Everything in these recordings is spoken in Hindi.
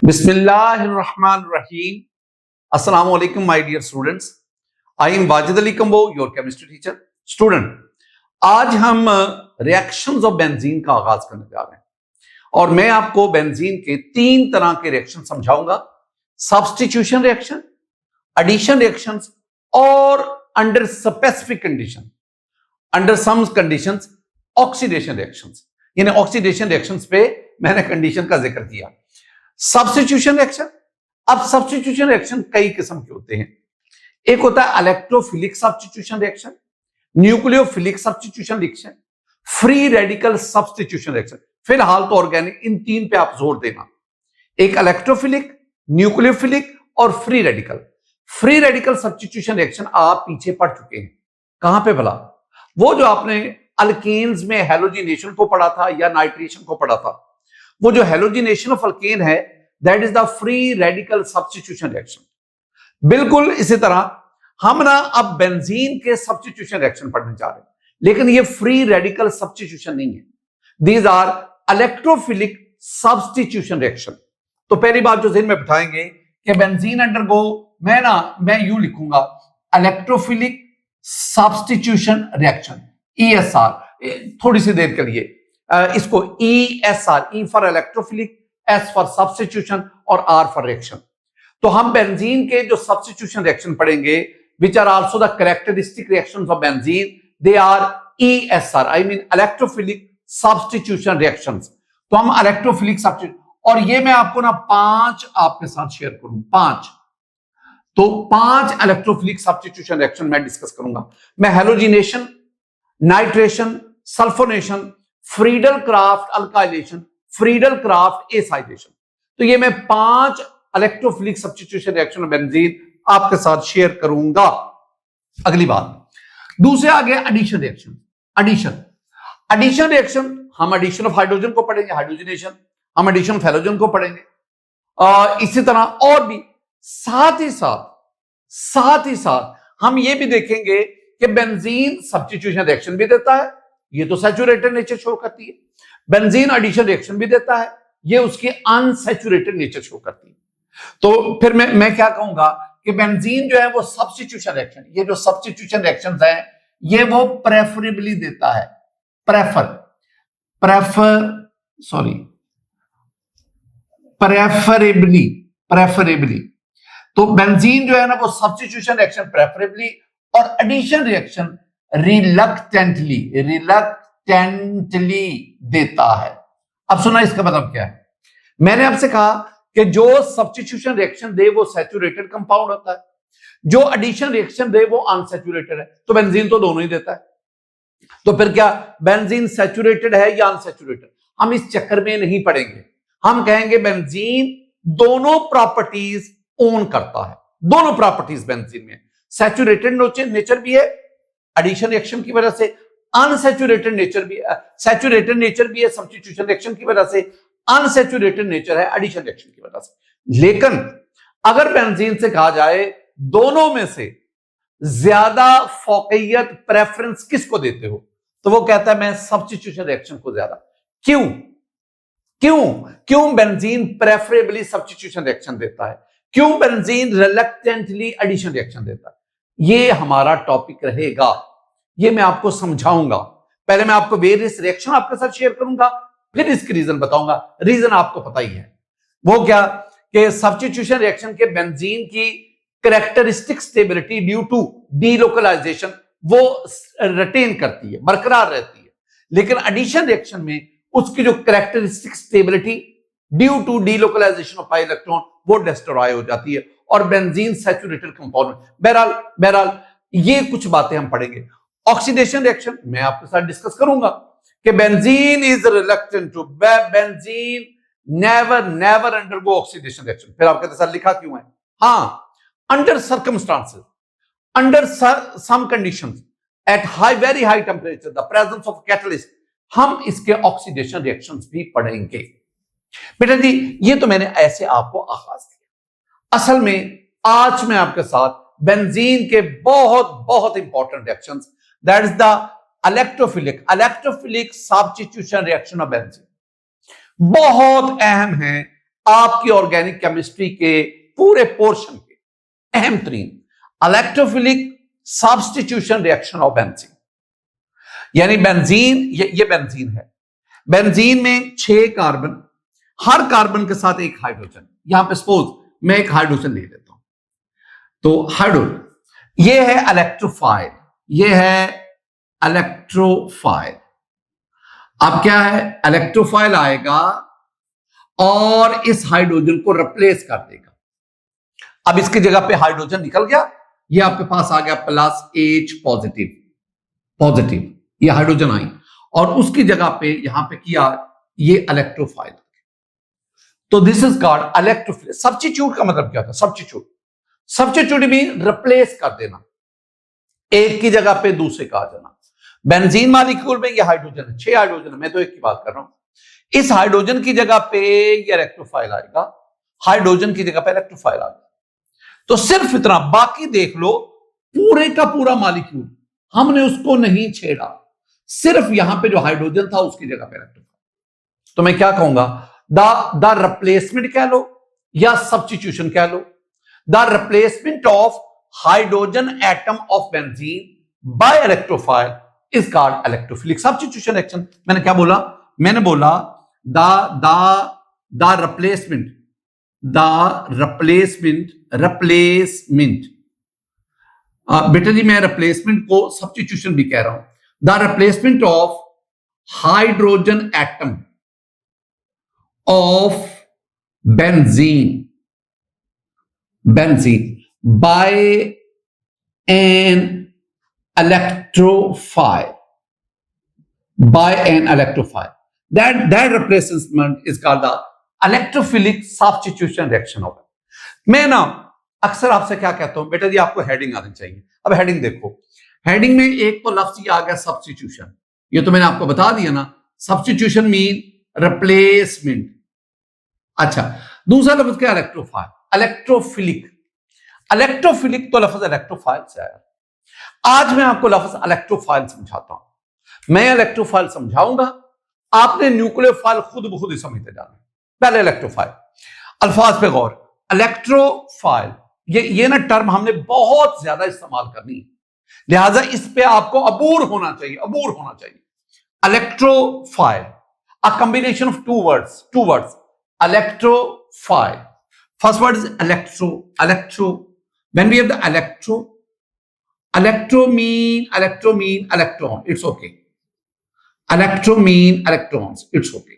Bismillahirrahmanirrahim. Assalamu alaikum, my dear students. I am Wajid Ali Kambo, your chemistry teacher. Student, आज हम रिएक्शंस ऑफ बेंजीन का आगाज करने जा रहे हैं और मैं आपको बेंजीन के 3 तरह के रिएक्शन समझाऊंगा। सब्स्टिट्यूशन रिएक्शन, एडिशन रिएक्शंस और under specific condition, under some conditions oxidation reactions. यानी ऑक्सीडेशन रिएक्शंस पे मैंने कंडीशन का जिक्र किया। सब्स्टिट्यूशन रिएक्शन, अब सब्स्टिट्यूशन रिएक्शन कई किस्म के होते हैं। एक होता है electrophilic substitution reaction, nucleophilic substitution reaction, free radical substitution reaction. फिलहाल तो ऑर्गेनिक, इन 3 पे आप जोर देना। एक इलेक्ट्रोफिलिक, न्यूक्लियोफिलिक और free radical. Free radical substitution reaction आप पीछे पढ़ चुके हैं। कहां पे भला? वो जो आपने अल्केन्स में हेलोजिनेशन को पढ़ा था या नाइट्रेशन को पढ़ा था, वो जो हेलोजिनेशन ऑफ अल्केन है, that is the free radical substitution reaction. बिल्कुल इसी तरह हम ना अब बेंजीन के सब्स्टिट्यूशन रिएक्शन पढ़ने जा रहे हैं, लेकिन ये फ्री रेडिकल सब्स्टिट्यूशन नहीं है। These are electrophilic substitution reaction. तो पहली बात जो ज़हन में बिठाएंगे कि बेंजीन अंडरगो, मैं यूं लिखूंगा इलेक्ट्रोफिलिक सब्स्टिट्यूशन रिएक्शन, ESR। थोड़ी सी देर के लिए इसको ESR, E for electrophilic, S for substitution और R फॉर रिएक्शन। तो हम बेंजीन के जो सब्स्टिट्यूशन रिएक्शन पढ़ेंगे, which are also the characteristic reactions of benzene, they are ESR, I mean electrophilic substitution reactions। तो हम इलेक्ट्रोफिलिक सब्स्टिट्यूशन, और ये मैं आपको ना 5 आपके साथ शेयर करूं, 5। तो 5 इलेक्ट्रोफिलिक सब्स्टिट्यूशन रिएक्शन मैं डिस्कस करूंगा। मैं halogenation, nitration, sulphonation, Friedel craft alkylation, Friedel Crafts acylation. तो ये मैं 5 इलेक्ट्रोफिलिक सब्स्टिट्यूशन रिएक्शन बेंजीन आपके साथ शेयर करूंगा। अगली बात, दूसरे आगे एडिशन रिएक्शन। एडिशन रिएक्शन, हम एडिशन ऑफ हाइड्रोजन को पढ़ेंगे, हाइड्रोजनेशन, हम एडिशन ऑफ हेलोजन को पढ़ेंगे। इसी तरह और भी साथ ही साथ हम ये भी देखेंगे कि बेंजीन सब्स्टिट्यूशन रिएक्शन भी देता है, ये तो सैचुरेटेड नेचर शो करती है। बेंजीन एडिशन रिएक्शन भी देता है, ये उसकी अनसैचुरेटेड नेचर शो करती है। तो फिर मैं क्या कहूंगा कि बेंजीन जो है वो सब्स्टिट्यूशन रिएक्शन, ये जो सब्स्टिट्यूशन रिएक्शंस हैं, ये वो प्रेफरेबली देता है। प्रेफरेबली। तो बेंजीन जो है ना वो सब्स्टिट्यूशन रिएक्शन प्रेफरेबली और एडिशन रिएक्शन रिलक्टेंटली देता है। अब सुना इसका मतलब क्या है? मैंने आपसे कहा कि जो सब्स्टिट्यूशन रिएक्शन दे वो सैचुरेटेड कंपाउंड होता है, जो एडिशन रिएक्शन दे वो अनसैचुरेटेड है। तो बेंजीन तो दोनों ही देता है। तो फिर क्या बेंजीन सैचुरेटेड है या अनसैचुरेटेड? हम इस चक्कर में नहीं पड़ेंगे। हम कहेंगे बेंजीन दोनों प्रॉपर्टीज ओन करता है। दोनों प्रॉपर्टीज बेंजीन में, सैचुरेटेड नेचर भी है एडिशन रिएक्शन की वजह से, अनसैचुरेटेड नेचर भी, सैचुरेटेड नेचर भी है सब्स्टिट्यूशन रिएक्शन की वजह से, अनसैचुरेटेड नेचर है एडिशन रिएक्शन की वजह से। लेकिन अगर बेंजीन से कहा जाए दोनों में से ज्यादा फोकियत, प्रेफरेंस किसको देते हो, तो वो कहता है मैं सब्स्टिट्यूशन रिएक्शन को ज्यादा। क्यों बेंजीन प्रेफरेबली सब्स्टिट्यूशन रिएक्शन देता है? क्यों बेंजीन रिलक्टेंटली एडिशन रिएक्शन देता है? ये हमारा टॉपिक रहेगा, ये मैं आपको समझाऊंगा। पहले मैं आपको वेरियस रिएक्शन आपके साथ शेयर करूंगा, फिर इसकी रीजन बताऊंगा। रीजन आपको पता ही है, वो क्या कि सब्स्टिट्यूशन रिएक्शन के बेंजीन की characteristic stability due to delocalization वो रिटेन करती है, बरकरार रहती है। लेकिन एडिशन रिएक्शन में उसकी जो characteristic stability due to delocalization of pi electron वो डिस्ट्रॉय हो जाती है और बेंजीन सैचुरेटेड कंपाउंड। बहरहाल ये कुछ बातें हम पढ़ेंगे। ऑक्सीडेशन रिएक्शन मैं आपके साथ डिस्कस करूंगा कि benzene is reluctant to, benzene never undergo oxidation reaction. फिर आपके साथ लिखा क्यों है? हाँ, under circumstances, under some conditions, at very high temperature, the presence of catalyst, हम इसके ऑक्सीडेशन रिएक्शंस भी पढ़ेंगे। बेटा जी, ये तो मैंने ऐसे आपको आगाज किया। असल में आज मैं आपके साथ बेंजीन के बहुत important reactions, that is the electrophilic substitution reaction of benzene, बहुत अहम है आपकी ऑर्गेनिक केमिस्ट्री के पूरे पोर्शन के अहम तरीन electrophilic substitution reaction of benzene. यानी बेंजीन, ये बेंजीन है। बेंजीन में 6 कार्बन, हर कार्बन के साथ एक हाइड्रोजन। यहां पे सपोज मैं एक हाइड्रोजन ले लेता हूं, तो हाइड्रोजन ये है इलेक्ट्रोफाइल, ये है इलेक्ट्रोफाइल। अब क्या है, इलेक्ट्रोफाइल आएगा और इस हाइड्रोजन को रिप्लेस कर देगा। अब इसकी जगह पे हाइड्रोजन निकल गया, ये आपके पास आ गया +H पॉजिटिव, पॉजिटिव ये हाइड्रोजन आई और उसकी जगह पे यहां पे किया ये इलेक्ट्रोफाइल। तो this is called electrophilic. Substitute का मतलब क्या था? सब्स्टिट्यूट, सब्स्टिट्यूट मीन रिप्लेस कर देना, एक की जगह पे दूसरे का आ जाना। बेंजीन मॉलिक्यूल में ये हाइड्रोजन है, 6 हाइड्रोजन है, मैं तो एक की बात कर रहा हूं। इस हाइड्रोजन की जगह पे ये इलेक्ट्रोफाइल आएगा, हाइड्रोजन की जगह पे इलेक्ट्रोफाइल आ गया। तो सिर्फ इतना, बाकी देख लो पूरे का पूरा मॉलिक्यूल हमने उसको नहीं छेड़ा, सिर्फ यहां पे जो हाइड्रोजन था उसकी जगह पे इलेक्ट्रोफाइल। तो मैं क्या कहूंगा, द रिप्लेसमेंट कह लो या सब्स्टिट्यूशन कह लो। The replacement of hydrogen atom of benzene by electrophile is called electrophilic substitution reaction. मैंने क्या बोला? मैंने बोला द रिप्लेसमेंट बेटा जी मैं रिप्लेसमेंट को सब्स्टिट्यूशन भी कह रहा हूं। The replacement of hydrogen atom of benzene by an electrophile, that replacement is called the electrophilic substitution reaction of it। मैं ना अक्सर आपसे क्या कहता हूं, बेटा जी आपको हेडिंग आनी चाहिए। अब हेडिंग देखो, हेडिंग में एक तो लफ्ज आ गया सब्स्टिट्यूशन, ये तो मैंने आपको बता दिया ना, सब्स्टिट्यूशन मीन रिप्लेसमेंट। अच्छा, दूसरा लफ्ज क्या? Electrophile, electrophilic. इलेक्ट्रोफिलिक तो लफ्ज इलेक्ट्रोफाइल से आया। आज मैं आपको लफ्ज इलेक्ट्रोफाइल समझाता हूं। मैं इलेक्ट्रोफाइल समझाऊंगा, आपने न्यूक्लियोफाइल खुद ब खुद ही समझते जाना। पहले इलेक्ट्रोफाइल, अल्फाज पे गौर। इलेक्ट्रोफाइल ये ना टर्म हमने बहुत ज्यादा इस्तेमाल करनी है, लिहाजा इस पे आपको अबूर होना चाहिए, अबूर होना चाहिए। Electrophile, a combination of two words, electrophile. First word is electro. When we have the electro mean electron. It's okay. Electro mean electrons. It's okay.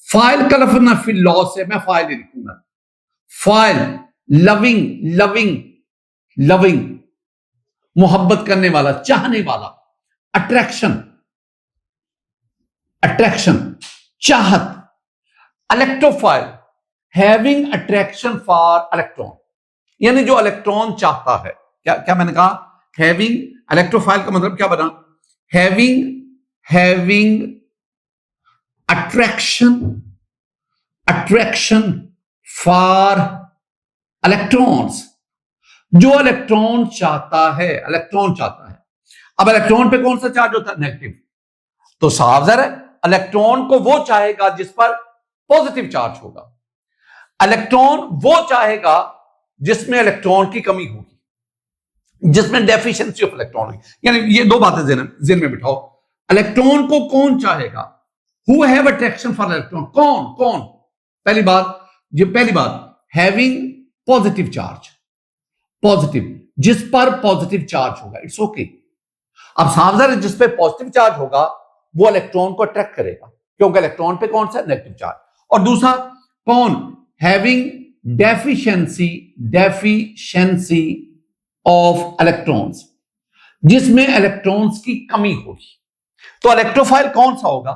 File का लफ्ज ना फिर लॉ से मैं फाइल ही लिखूंगा। फाइल, लविंग, मोहब्बत करने वाला, चाहने वाला। अट्रैक्शन, चाहत। Electrophile having attraction for electron, यानी जो इलेक्ट्रॉन चाहता है। क्या मैंने कहा? हैविंग। इलेक्ट्रोफाइल का मतलब क्या बना? हैविंग अट्रैक्शन फॉर इलेक्ट्रॉन्स, जो इलेक्ट्रॉन चाहता है। अब इलेक्ट्रॉन पे कौन सा चार्ज होता है? नेगेटिव। तो साफ ज़ाहिर है इलेक्ट्रॉन को वो चाहेगा जिस पर पॉजिटिव चार्ज होगा, इलेक्ट्रॉन वो चाहेगा जिसमें इलेक्ट्रॉन की कमी होगी, जिसमें डेफिशिएंसी ऑफ इलेक्ट्रॉन होगी। यानी ये दो बातें ज़हन में बिठाओ। इलेक्ट्रॉन को कौन चाहेगा? Who have attraction for electron, कौन? पहली बात हैविंग पॉजिटिव चार्ज, पॉजिटिव, जिस पर पॉजिटिव चार्ज होगा। It's okay. अब सावधान, जिस पे पॉजिटिव चार्ज होगा वो इलेक्ट्रॉन को अट्रैक्ट करेगा, क्योंकि इलेक्ट्रॉन पे कौन सा? Negative charge. और दूसरा कौन? हैविंग डेफिशिएंसी ऑफ इलेक्ट्रॉन्स, जिसमें इलेक्ट्रॉन्स की कमी होगी। तो इलेक्ट्रोफाइल कौन सा होगा?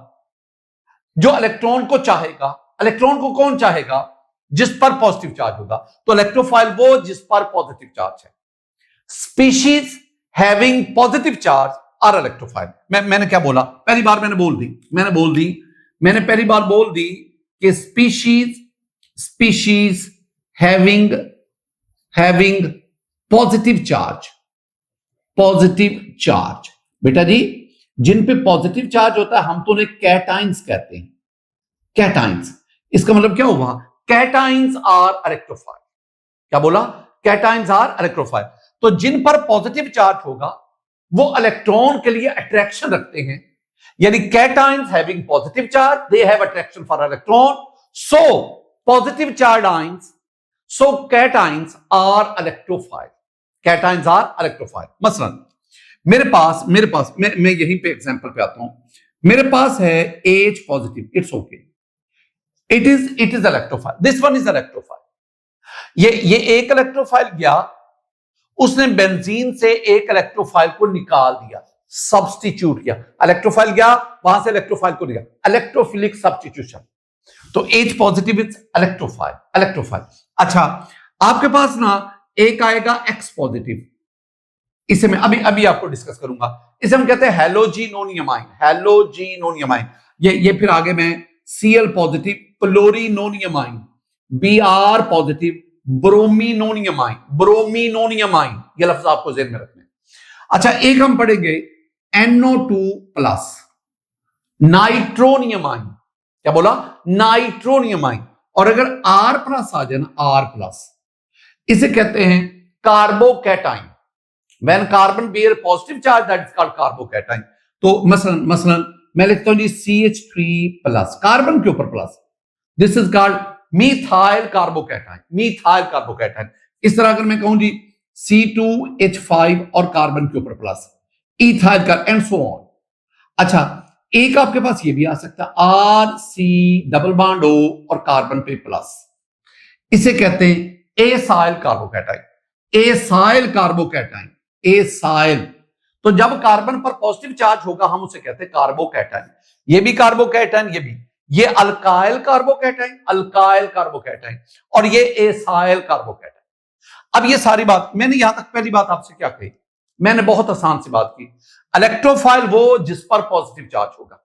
जो इलेक्ट्रॉन को चाहेगा। इलेक्ट्रॉन को कौन चाहेगा? जिस पर पॉजिटिव चार्ज होगा। तो इलेक्ट्रोफाइल वो जिस पर पॉजिटिव चार्ज है। Species having positive charge are electrophile. मैंने क्या बोला? पहली बार मैंने पहली बार बोल दी कि स्पीशीज हैविंग पॉजिटिव चार्ज। बेटा जी जिन पे पॉजिटिव चार्ज होता है हम तो उन्हें कैटाइंस कहते हैं। कैटाइंस इसका मतलब क्या हुआ, कैटाइंस आर इलेक्ट्रोफाइल। क्या बोला, कैटाइंस आर इलेक्ट्रोफाइल। तो जिन पर पॉजिटिव चार्ज होगा वो इलेक्ट्रॉन के लिए अट्रैक्शन रखते हैं, यानी cations having positive charge they have attraction for electron, so positive charge ions, so cations are electrophile, cations are electrophile. मसलन मेरे पास मैं यहीं पे एग्जांपल पे आता हूं, मेरे पास है H positive, it's okay, it is electrophile, this one is electrophile. ये एक इलेक्ट्रोफाइल गया, उसने बेंजीन से एक इलेक्ट्रोफाइल को निकाल दिया, सब्स्टिट्यूट किया, इलेक्ट्रोफाइल गया, वहां से इलेक्ट्रोफाइल को निकाल, इलेक्ट्रोफिलिक सब्स्टिट्यूशन। तो H पॉजिटिव इज इलेक्ट्रोफाइल। अच्छा, आपके पास ना एक आएगा X पॉजिटिव, इसे मैं अभी आपको डिस्कस करूंगा, इसे हम कहते हैं हैलोजिनोनियमाइन। ये फिर आगे मैं Cl पॉजिटिव क्लोरिनोनियमाइन, Br पॉजिटिव ब्रोमीनोनियमाइन, ये लफ्ज आपको ज़हन में रखने। अच्छा, एक हम पढ़ेंगे NO2 प्लस नाइट्रोनियमाइन। क्या बोला, नाइट्रोनियमाइन। और अगर R प्लस आ जाए ना, R प्लस, इसे कहते हैं carbocation. When carbon bear positive charge, that is called carbocation. तो मसलन मैं लिखता हूं जी CH3 प्लस, कार्बन के ऊपर plus, this is called methyl carbocation. इस तरह अगर मैं कहूं जी C2H5 और कार्बन के ऊपर प्लस, इथाइल का, एंड सो ऑन। अच्छा, एक आपके पास ये भी आ सकता है RC डबल बॉन्ड O और कार्बन पे प्लस, इसे कहते हैं एसाइल कार्बोकैटाइन। एसाइल, तो जब कार्बन पर पॉजिटिव चार्ज होगा हम उसे कहते हैं कार्बोकैटाइन। ये भी कार्बोकैटाइन, ये अल्काइल कार्बोकैटाइन और ये एसाइल कार्बोकैटाइन। अब ये सारी बात मैंने यहां तक पहली बात आपसे क्या कही, मैंने बहुत आसान सी बात की, इलेक्ट्रोफाइल वो जिस पर पॉजिटिव चार्ज होगा,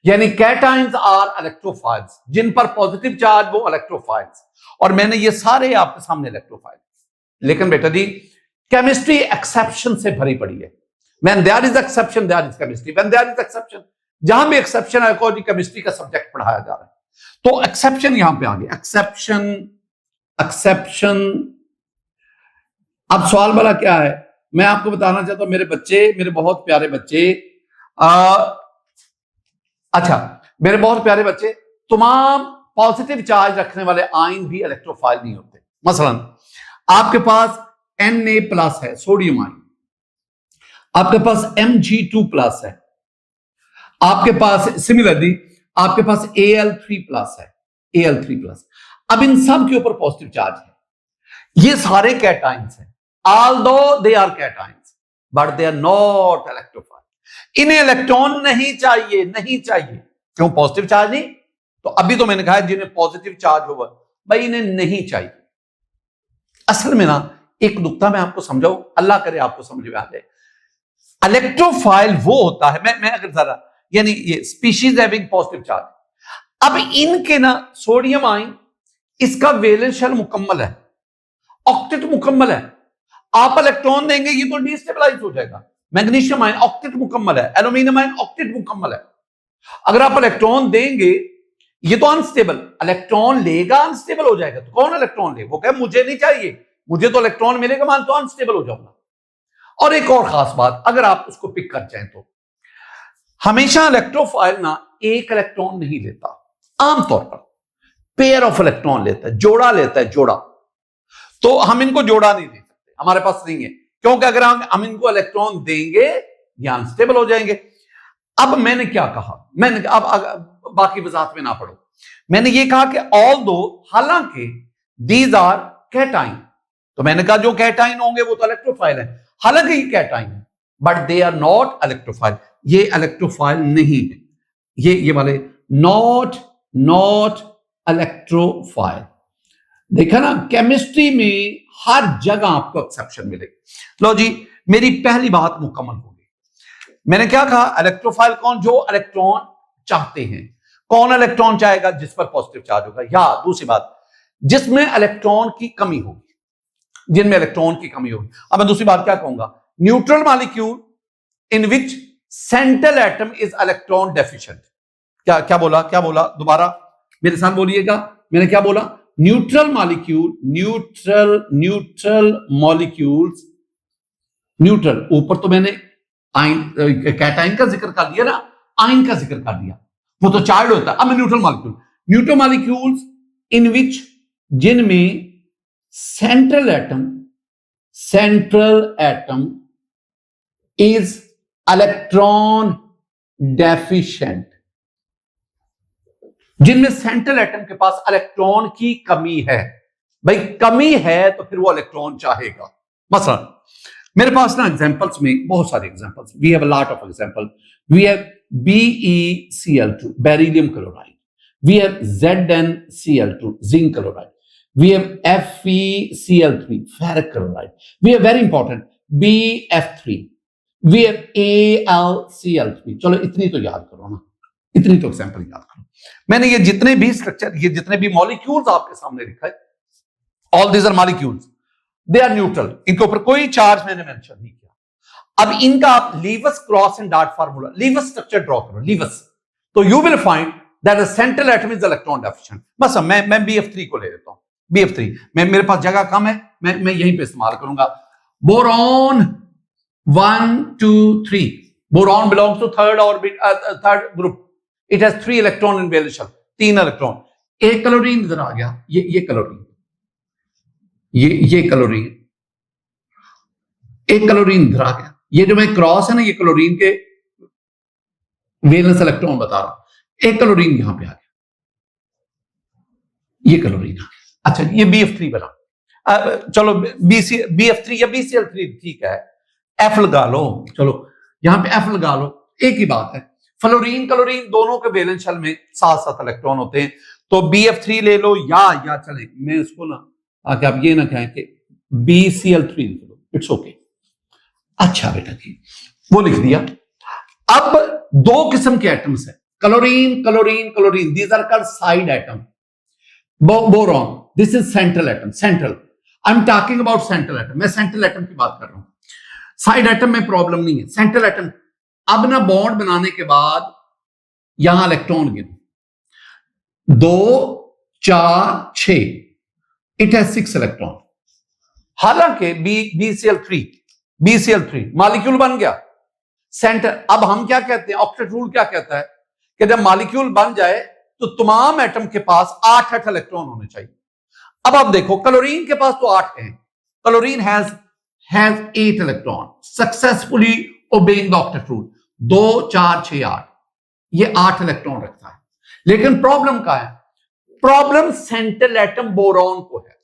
यानी कैटाइंस आर इलेक्ट्रोफाइल्स, जिन पर पॉजिटिव चार्ज वो इलेक्ट्रोफाइल्स, और मैंने ये सारे आपके सामने इलेक्ट्रोफाइल। लेकिन बेटा जी केमिस्ट्री एक्सेप्शन से भरी पड़ी है। When there is exception, there is chemistry. When there is exception, जहां भी एक्सेप्शन है कोई केमिस्ट्री का सब्जेक्ट पढ़ाया जा रहा है, तो एक्सेप्शन यहां पे आ गया, एक्सेप्शन। अब सवाल वाला क्या है, मैं आपको बताना चाहता हूं, मेरे बहुत प्यारे बच्चे, अच्छा मेरे बहुत प्यारे बच्चे, तमाम पॉजिटिव चार्ज रखने वाले आयन भी इलेक्ट्रोफाइल नहीं होते। मसलन आपके पास Na प्लस है, सोडियम आयन, आपके पास Mg2 प्लस है, आपके पास सिमिलरली आपके पास Al3 प्लस है, Al3 प्लस। अब इन सब के ऊपर पॉजिटिव चार्ज है, ये सारे कैटाइंस हैं, although they are cations but they are not electrophile. इन्हें इलेक्ट्रॉन नहीं चाहिए। क्यों, पॉजिटिव चार्ज नहीं। तो अभी तो मैंने कहा जिन्हें पॉजिटिव चार्ज होगा भाई इन्हें नहीं चाहिए। असल में ना एक नुक्ता मैं आपको समझाऊं, अल्लाह करे आपको समझ में आ जाए। इलेक्ट्रोफाइल वो होता है, मैं अगर जरा, यानी ये स्पीशीज हैविंग पॉजिटिव चार्ज, अब इनके ना सोडियम आयन, इसका वैलेंस शेल मुकम्मल है, ऑक्टेट मुकम्मल है, आप इलेक्ट्रॉन देंगे ये तो डिस्टेबलाइज हो जाएगा। मैग्नीशियम आयन ऑक्टेट मुकम्मल है, एल्यूमिनियम आयन ऑक्टेट मुकम्मल है। अगर आप इलेक्ट्रॉन देंगे ये तो अनस्टेबल, इलेक्ट्रॉन लेगा अनस्टेबल हो जाएगा। तो कौन इलेक्ट्रॉन ले, वो कहे मुझे नहीं चाहिए, मुझे तो इलेक्ट्रॉन मिलेगा, मान तो अनस्टेबल हो जाऊंगा। और एक और खास बात, अगर आप उसको पिक कर चाहें तो हमेशा इलेक्ट्रोफाइल ना एक इलेक्ट्रॉन नहीं लेता, आमतौर पर पेयर ऑफ इलेक्ट्रॉन लेता है, जोड़ा लेता है, जोड़ा। तो हम इनको जोड़ा नहीं दे सकते, हमारे पास नहीं है, क्योंकि अगर हम इनको इलेक्ट्रॉन देंगे ये अनस्टेबल हो जाएंगे। अब मैंने क्या कहा, मैंने अब बाकी वजाहत में ना पढ़ो, मैंने ये कहा कि ऑल दो, हालांकि दीज आर कैटाइन, तो मैंने कहा जो कैटाइन होंगे वो तो इलेक्ट्रोफाइल है, हालांकि ये कैटाइन है but they are not electrophile, ये इलेक्ट्रोफाइल नहीं है, ये वाले नॉट इलेक्ट्रोफाइल। देखा ना, केमिस्ट्री में हर जगह आपको एक्सेप्शन मिलेगी। लो जी, मेरी पहली बात मुकम्मल हो गई। मैंने क्या कहा, इलेक्ट्रोफाइल कौन, जो इलेक्ट्रॉन चाहते हैं। कौन इलेक्ट्रॉन चाहेगा, जिस पर पॉजिटिव चार्ज होगा, या दूसरी बात जिसमें इलेक्ट्रॉन की कमी होगी, जिनमें इलेक्ट्रॉन की कमी होगी। अब मैं दूसरी बात क्या कहूंगा, neutral molecule in which central atom is electron deficient. क्या बोला दोबारा, मेरे साथ बोलिएगा, मैंने क्या बोला? Neutral molecule, neutral molecules, neutral, ऊपर तो मैंने आयन कैटायन का जिक्र कर दिया ना, आयन का जिक्र कर दिया, वो तो चार्ज होता है। अब मैं न्यूट्रल मॉलिक्यूल्स इन विच, जिनमें central atom is electron deficient, जिनमें सेंट्रल एटम के पास इलेक्ट्रॉन की कमी है। भाई कमी है तो फिर वो इलेक्ट्रॉन चाहेगा। मसलन मेरे पास ना एग्जांपल्स में बहुत सारे examples, we have a lot of example. We have BeCl2 beryllium chloride, we have ZnCl2 zinc chloride, we have FeCl3 ferric chloride, we have very important BF3, we have AlCl3। चलो इतनी तो याद करो ना, इतनी तो एग्जांपल याद करो। मैंने ये जितने भी स्ट्रक्चर, ये जितने भी मॉलिक्यूल्स आपके सामने लिखा है, all these are molecules, they are neutral, इनके ऊपर कोई चार्ज मैंने मेंशन नहीं किया। अब इनका आप Lewis cross and dot formula, Lewis structure draw करो, लीवस, तो you will find that the central atom is electron deficient. बस मैं BF3 को ले लेता हूं, BF3, मेरे पास जगह कम है, मैं यहीं पे इस्तेमाल करूंगा। Boron 1 2 3, boron belongs to third orbit, third group, it has 3 electron in valence shell, 3 electron. एक क्लोरीन इधर आ गया, ये क्लोरीन, ये क्लोरीन, एक क्लोरीन इधर आ गया। ये जो मैं क्रॉस है ना, ये क्लोरीन के वैलेंस इलेक्ट्रॉन बता रहा हूं। एक क्लोरीन यहां पे आ गया, ये क्लोरीन आ गया। अच्छा ये BF3 बना, चलो BF3 या BCl3 ठीक है, F लगा लो, चलो यहां पे F लगा लो, एक ही बात है। फ्लोरीन क्लोरीन दोनों के वैलेंस शेल में 7 इलेक्ट्रॉन होते हैं, तो BF3 ले लो, या चले मैं इसको ना आके आप ये ना कहें कि BCl3 लिख लो, इट्स ओके। अच्छा बेटा जी, वो लिख दिया। अब 2 किस्म के एटम्स हैं, chlorine, these are called side atom. Boron, this is central atom, central, I am talking about central atom, मैं सेंट्रल एटम की बात कर रहा हूं। साइड एटम में प्रॉब्लम नहीं है, सेंट्रल एटम। अब ना बॉन्ड बनाने के बाद यहां इलेक्ट्रॉन गिनो, 2 4 6, इट हैज 6 इलेक्ट्रॉन। हालांकि BCl3 मॉलिक्यूल बन गया सेंटर। अब हम क्या कहते हैं, ऑक्टेट रूल क्या कहता है कि जब मॉलिक्यूल बन जाए तो तमाम एटम के पास 8 इलेक्ट्रॉन होने चाहिए। अब आप देखो क्लोरीन के पास तो 8 हैं, chlorine has 8 electron, successfully obeying the octet rule, 2 4 6 8, ये 8 इलेक्ट्रॉन रखता है। लेकिन प्रॉब्लम क्या है? प्रॉब्लम सेंट्रल एटम बोरॉन को है।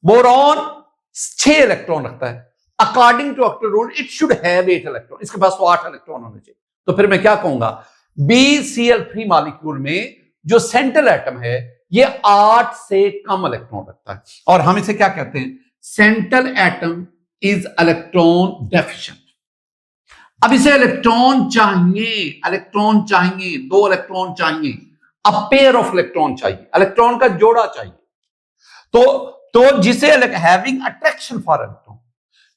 बोरॉन 6 इलेक्ट्रॉन रखता है, according to octet rule it should have 8 electron, इसके पास तो 8 इलेक्ट्रॉन होने चाहिए। तो फिर मैं क्या कहूंगा, BCl3 मॉलिक्यूल में जो सेंट्रल एटम है ये 8 से कम इलेक्ट्रॉन रखता है, और हम इसे क्या कहते हैं, central atom is electron deficient. अब इसे इलेक्ट्रॉन चाहिए, 2 इलेक्ट्रॉन चाहिए, अ पेयर ऑफ इलेक्ट्रॉन चाहिए, इलेक्ट्रॉन का जोड़ा चाहिए। तो जिसे हैविंग अट्रैक्शन फॉर इलेक्ट्रॉन,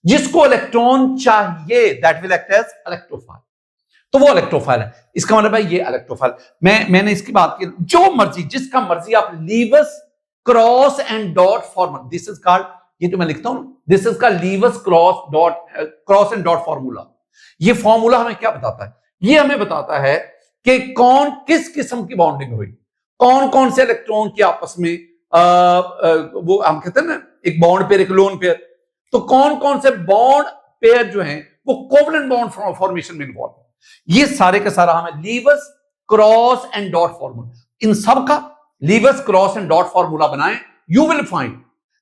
जिसको इलेक्ट्रॉन चाहिए, that will act as electrophile, तो वो इलेक्ट्रोफाइल है। इसका मतलब है ये इलेक्ट्रोफाइल। मैंने इसकी बात की, जो मर्जी जिसका मर्जी आप Lewis cross and dot formula, this is called, ये जो मैं लिखता हूं this is called Lewis cross and dot formula. ये फॉर्मूला हमें क्या बताता है? ये हमें बताता है कि कौन किस किस्म की बॉन्डिंग हुई, कौन कौन से इलेक्ट्रॉन की आपस में वो हम कहते हैं ना, एक बॉन्ड पेयर, एक लोन पेयर, तो कौन कौन से बॉन्ड पेयर जो हैं वो कोवलेंट बॉन्ड फॉर्मेशन में इन्वॉल्व है। ये सारे का सारा हमें लीवस क्रॉस एंड डॉट फॉर्मूला, इन सब का लीवस क्रॉस एंड डॉट फॉर्मूला बनाएं, you will find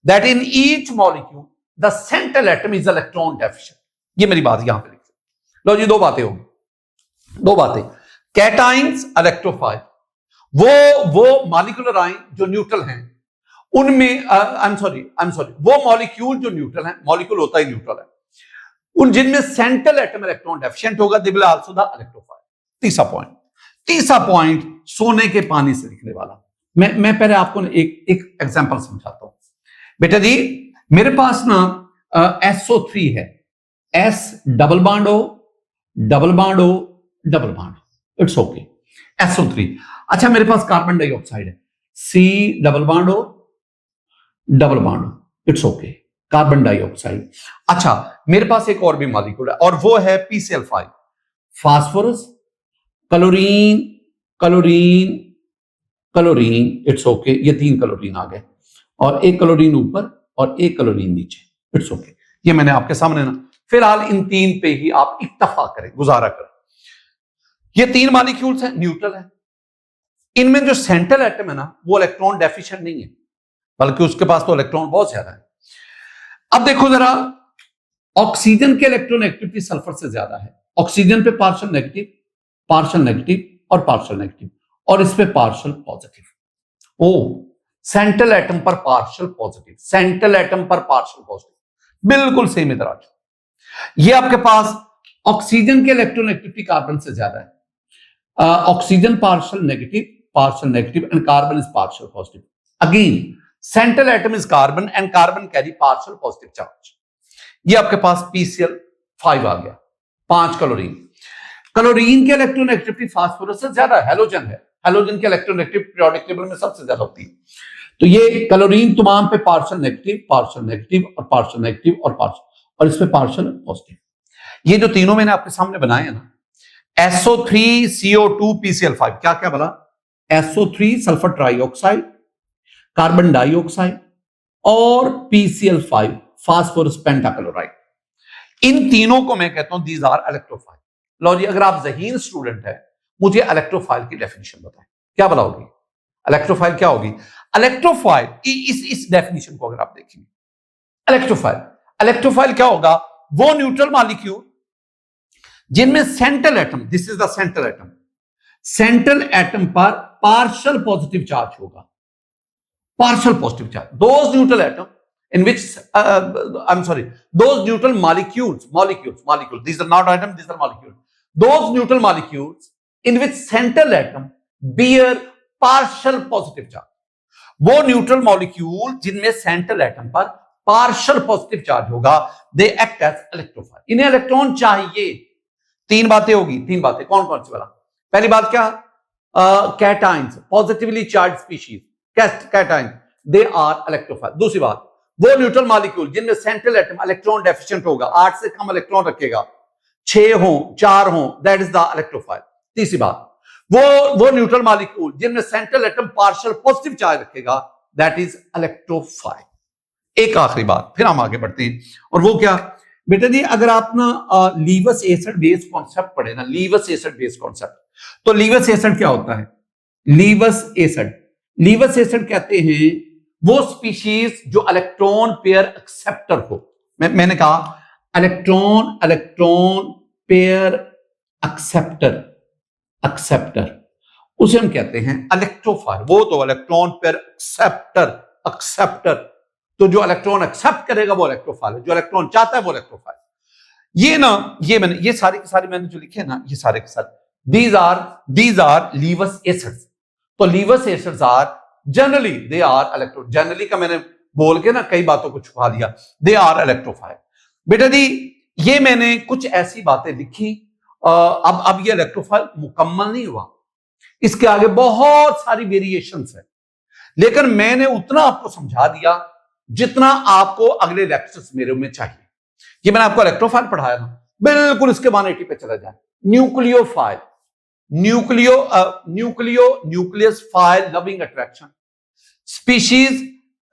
that in each molecule the central atom is electron deficient. ये मेरी बात यहां पे लिखी। लो जी, 2 बातें होगी, 2 बातें। कैटाइंस इलेक्ट्रोफाइल, वो मॉलिक्यूलर आयन जो न्यूट्रल हैं उनमें आई एम सॉरी वो मॉलिक्यूल जो न्यूट्रल है, मॉलिक्यूल होता ही न्यूट्रल है, उन जिनमें सेंट्रल एटम इलेक्ट्रॉन डेफिशिएंट होगा, they will also the electrophile. तीसरा पॉइंट सोने के पानी से लिखने वाला। मैं पहले आपको एक एग्जांपल समझाता हूं। बेटा जी, मेरे पास ना SO3 है, S double bond O double bond O double bond, it's okay, SO3। अच्छा, मेरे पास कार्बन डाइऑक्साइड है, सी डबल बॉन्ड हो, double bond, it's okay, carbon dioxide. अच्छा, मेरे पास एक और भी मॉलिक्यूल है और वो है PCl5, phosphorus, chlorine, chlorine, chlorine, it's okay, ये 3 क्लोरीन आ गए और एक क्लोरीन ऊपर और एक क्लोरीन नीचे, इट्स ओके। ये मैंने आपके सामने ना, फिलहाल इन 3 पे ही आप इत्तफा करें, गुजारा करें। ये 3 मॉलिक्यूल्स हैं, न्यूट्रल है। इनमें जो सेंट्रल एटम है ना, वो इलेक्ट्रॉन डेफिशिएंट नहीं है, बल्कि उसके पास तो इलेक्ट्रॉन बहुत ज्यादा है। अब देखो जरा, ऑक्सीजन के इलेक्ट्रॉन एक्टिविटी सल्फर से ज्यादा है। ऑक्सीजन पे पार्शियल नेगेटिव, पार्शियल नेगेटिव और पार्शियल नेगेटिव, और इस पे पार्शियल पॉजिटिव। ओ, सेंट्रल एटम पर पार्शियल पॉजिटिव, सेंट्रल एटम पर पार्शियल पॉजिटिव, बिल्कुल सेम इधर। ये आपके पास ऑक्सीजन के इलेक्ट्रॉन एक्टिविटी कार्बन से ज्यादा है। Oxygen partial negative and carbon is partial positive. Again central atom is carbon and carbon carry partial positive charge. ये आपके पास PCl5 आ गया, 5 क्लोरीन। क्लोरीन के इलेक्ट्रॉन एक्टिविटी फास्फोरस से ज्यादा, हैलोजन है, हैलोजन के इलेक्ट्रॉन एक्टिविटी पीरियोडिक टेबल में सबसे ज्यादा होती है। तो ये क्लोरीन तमाम पे पार्शियल नेगेटिव और पार्शियल नेगेटिव और इस पे पार्शियल पॉजिटिव। ये जो तीनों मैंने आपके सामने बनाए हैं ना, SO3 CO2 PCl5, क्या क्या बोला? SO3 sulphur trioxide, carbon dioxide और PCl5 फास्फोरस पेंटाक्लोराइड। इन तीनों को मैं कहता हूं दीज आर इलेक्ट्रोफाइल। लो जी, अगर आप ज़हीन स्टूडेंट है, मुझे इलेक्ट्रोफाइल की डेफिनेशन बताएं, क्या बताओगे? इलेक्ट्रोफाइल क्या होगी? इलेक्ट्रोफाइल, इस डेफिनेशन को अगर आप देखेंगे, इलेक्ट्रोफाइल क्या होगा? वो न्यूट्रल मॉलिक्यूल जिनमें central atom, this is the central atom, central atom पर पार्शियल पॉजिटिव चार्ज होगा, partial positive charge. Those neutral atom in which I'm sorry, those neutral molecules, these are not atoms, these are molecules, those neutral molecules in which central atom bear partial positive charge, वो न्यूट्रल मॉलिक्यूल जिनमें सेंट्रल एटम पर पार्शियल पॉजिटिव चार्ज होगा, दे एक्ट एज इलेक्ट्रोफाइल। इन्हें इलेक्ट्रॉन चाहिए। 3 बातें होगी, 3 बातें, कौन कौन सी वाला? पहली बात क्या? Cations, positively charge species, cations, they are electrophile. दूसरी बात, वो न्यूट्रल मॉलिक्यूल जिनमें सेंट्रल एटम इलेक्ट्रॉन डेफिशिएंट होगा, 8 से कम इलेक्ट्रॉन रखेगा, 6 हो 4 हो, दैट इज द इलेक्ट्रोफाइल। तीसरी बात, वो न्यूट्रल मॉलिक्यूल जिनमें central atom partial positive charge रखेगा, दैट इज इलेक्ट्रोफाइल। एक आखिरी बात, फिर हम आगे बढ़ते हैं, और वो क्या बेटा जी, अगर आप ना लीवस एसिड बेस कॉन्सेप्ट पढ़े ना, लीवस एसिड बेस कॉन्सेप्ट, तो लीवस एसिड क्या होता है? लीवस एसिड कहते हैं वो स्पीशीज जो इलेक्ट्रॉन पेयर एक्सेप्टर हो। मैंने कहा इलेक्ट्रॉन पेयर एक्सेप्टर, उसे हम कहते हैं इलेक्ट्रोफाइल। वो तो इलेक्ट्रॉन पेयर एक्सेप्टर, तो जो इलेक्ट्रॉन एक्सेप्ट करेगा वो इलेक्ट्रोफाइल है, जो इलेक्ट्रॉन चाहता है वो इलेक्ट्रोफाइल। ये सारी की सारी मैंने जो लिखे ना, ये सारे के सारे दीज आर लीवस एसिड्स। तो Lewis acids are generally they are electro, generally का मैंने बोल के ना कई बातों को छुपा दिया, दे आर इलेक्ट्रोफाइल। बेटा जी, ये मैंने कुछ ऐसी बातें लिखी, अब ये इलेक्ट्रोफाइल मुकम्मल नहीं हुआ, इसके आगे बहुत सारी वेरिएशंस है, लेकिन मैंने उतना आपको समझा दिया जितना आपको अगले लेक्चर्स मेरे में चाहिए। ये मैंने आपको इलेक्ट्रोफाइल पढ़ाया ना, बिल्कुल इसके 180 पे चला जाए। Nucleophile, nucleus file loving attraction, species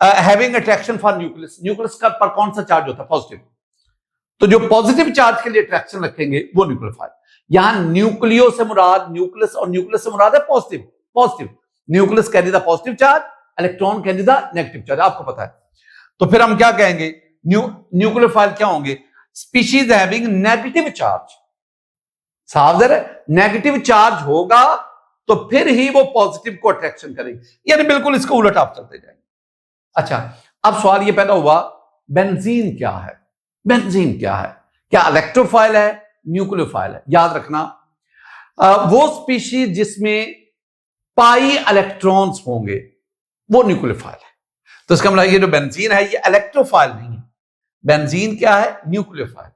having attraction for nucleus का पर कौन सा चार्ज होता है? पॉजिटिव। तो जो पॉजिटिव चार्ज के लिए अट्रैक्शन रखेंगे वो न्यूक्लियोफाइल। यहां न्यूक्लियो से मुराद न्यूक्लियस, और न्यूक्लियस से मुराद है positive. Nucleus carry the positive charge, electron carry the negative charge, आपको पता है। तो फिर हम क्या कहेंगे? न्यूक्लियोफाइल क्या होंगे? Species having negative charge. साफ है, नेगेटिव चार्ज होगा तो फिर ही वो पॉजिटिव को अट्रैक्शन करेगी, यानी बिल्कुल इसको उलट आप चलते जाएंगे। अच्छा, अब सवाल ये पैदा हुआ, बेंजीन क्या है? बेंजीन क्या है? क्या इलेक्ट्रोफाइल है, न्यूक्लियोफाइल है? याद रखना, वो स्पीशीज जिसमें पाई इलेक्ट्रॉन्स होंगे वो न्यूक्लियोफाइल है। तो इसका मतलब ये जो बेंजीन है ये इलेक्ट्रोफाइल नहीं है, बेंजीन क्या है? न्यूक्लियोफाइल।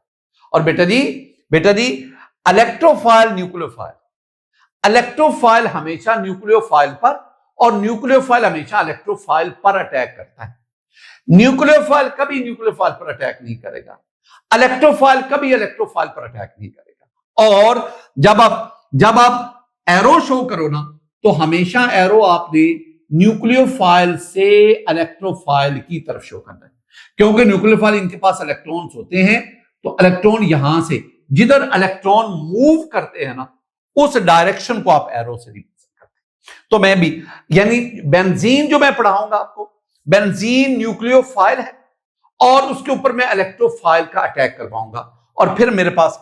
और बेटा जी इलेक्ट्रोफाइल, न्यूक्लियोफाइल, इलेक्ट्रोफाइल हमेशा न्यूक्लियोफाइल पर और न्यूक्लियोफाइल हमेशा इलेक्ट्रोफाइल पर अटैक करता है। न्यूक्लियोफाइल कभी न्यूक्लियोफाइल पर अटैक नहीं करेगा, इलेक्ट्रोफाइल कभी इलेक्ट्रोफाइल पर अटैक नहीं करेगा। और जब आप एरो शो करो ना, तो हमेशा एरो आपने न्यूक्लियोफाइल से इलेक्ट्रोफाइल की तरफ शो करना है, क्योंकि न्यूक्लियोफाइल इनके पास इलेक्ट्रॉन्स होते हैं, तो इलेक्ट्रॉन यहां से जिधर इलेक्ट्रॉन मूव करते हैं ना, उस डायरेक्शन को आप एरो से रिप्रेजेंट करते हैं। तो मैं भी, यानी बेंजीन जो मैं पढ़ाऊंगा आपको, बेंजीन न्यूक्लियोफाइल है और उसके ऊपर मैं इलेक्ट्रोफाइल का अटैक करवाऊंगा, और फिर मेरे पास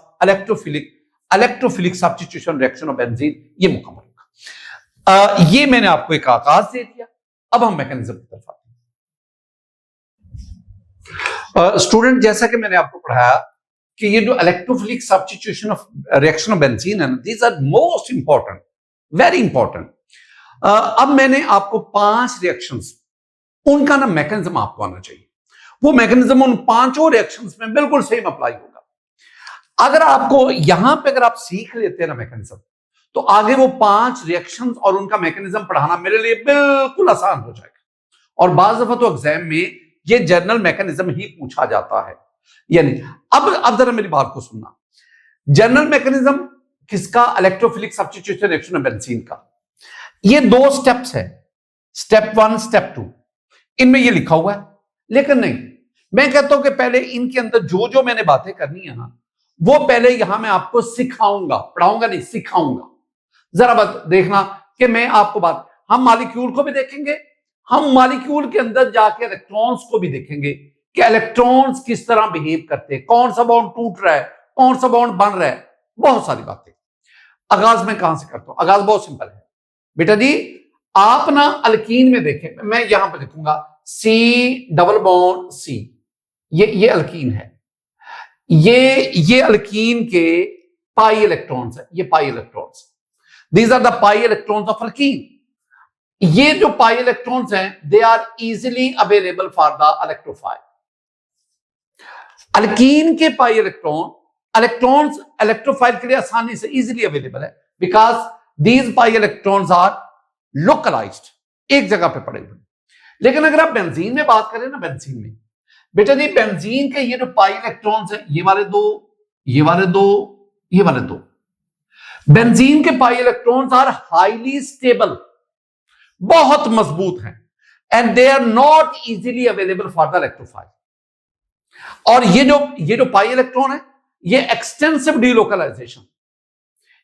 electrophilic substitution reaction of benzene ये मुकम्मल होगा। ये मैंने आपको एक आगाज दे दिया। अब हम मैकेनिज्म की तरफ आते हैं। स्टूडेंट, जैसा कि मैंने आपको पढ़ाया कि ये जो electrophilic substitution of reaction of benzene है, these are most important, very important. अब मैंने आपको 5 रिएक्शंस, उनका ना मैकेनिज्म आपको आना चाहिए। वो मैकेनिज्म उन 5 रिएक्शंस में बिल्कुल सेम अप्लाई होगा। अगर आपको यहां पे अगर आप सीख लेते हैं ना मैकेनिज्म, तो आगे वो 5 रिएक्शंस और उनका मैकेनिज्म पढ़ाना मेरे लिए बिल्कुल आसान हो जाएगा। और बाज़ दफा तो एग्जाम में ये जनरल मैकेनिज्म ही पूछा जाता है। यानी अब जरा मेरी बात को सुनना। जनरल मैकेनिज्म किसका? Electrophilic substitution reaction of benzene का। ये 2 स्टेप्स है, स्टेप 1 स्टेप 2, इनमें ये लिखा हुआ है। लेकिन नहीं, मैं कहता हूं कि पहले इनके अंदर जो जो मैंने बातें करनी है ना, वो पहले यहां मैं आपको सिखाऊंगा, पढ़ाऊंगा नहीं, सिखाऊंगा। जरा बात देखना कि मैं आपको हम मॉलिक्यूल को भी देखेंगे, हम मॉलिक्यूल के अंदर जाके इलेक्ट्रॉन्स को भी देखेंगे कि इलेक्ट्रॉन्स किस तरह बिहेव करते हैं, कौन सा बॉन्ड टूट रहा है, कौन सा बॉन्ड बन रहा है, बहुत सारी बातें। आगाज मैं कहां से करता हूं? आगाज बहुत सिंपल है बेटा जी। आप ना अल्कीन में देखें, मैं यहां पर लिखूंगा C डबल बॉन्ड C, ये अल्कीन है। ये अल्कीन के पाई इलेक्ट्रॉन्स है, ये pi electrons, these are the pi electrons of alkene. ये जो पाई इलेक्ट्रॉन्स हैं, they are easily available for the electrophile. Alkene के पाई इलेक्ट्रॉन्स इलेक्ट्रोफाइल के लिए आसानी से इजीली अवेलेबल है, because these pi electrons are localized, एक जगह पे पड़े हुए। लेकिन अगर आप बेंजीन में बात करें ना, बेंजीन में बेटा जी, बेंजीन के ये जो पाई इलेक्ट्रॉन्स हैं, ये वाले 2, ये वाले 2, ये वाले 2, बेंजीन के pi electrons are highly stable, बहुत मजबूत हैं, and they are not easily available for the electrophile. और ये जो पाई इलेक्ट्रॉन है, ये एक्सटेंसिव डीलोकलाइजेशन,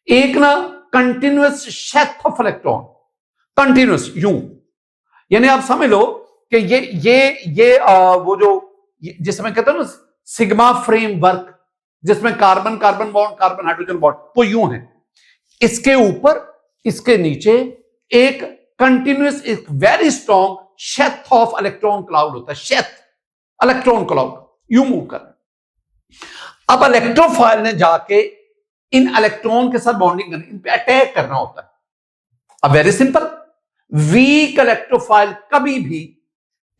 एक ना continuous Sheth of electron, continuous यूं, यानी आप समझ लो कि ये वो जो जिसमें कहते हैं ना सिग्मा फ्रेमवर्क, जिसमें carbon carbon bond, carbon hydrogen bond, वो यूं है। इसके ऊपर, इसके नीचे एक कंटिन्यूअस, एक very strong sheath of electron cloud होता है, शेथ इलेक्ट्रॉन क्लाउड यूं मूव कर रहा है। अब इलेक्ट्रोफाइल ने जाके इन इलेक्ट्रॉन के साथ बॉन्डिंग करनी, इन पे अटैक करना होता है। अब वेरी सिंपल, वीक इलेक्ट्रोफाइल कभी भी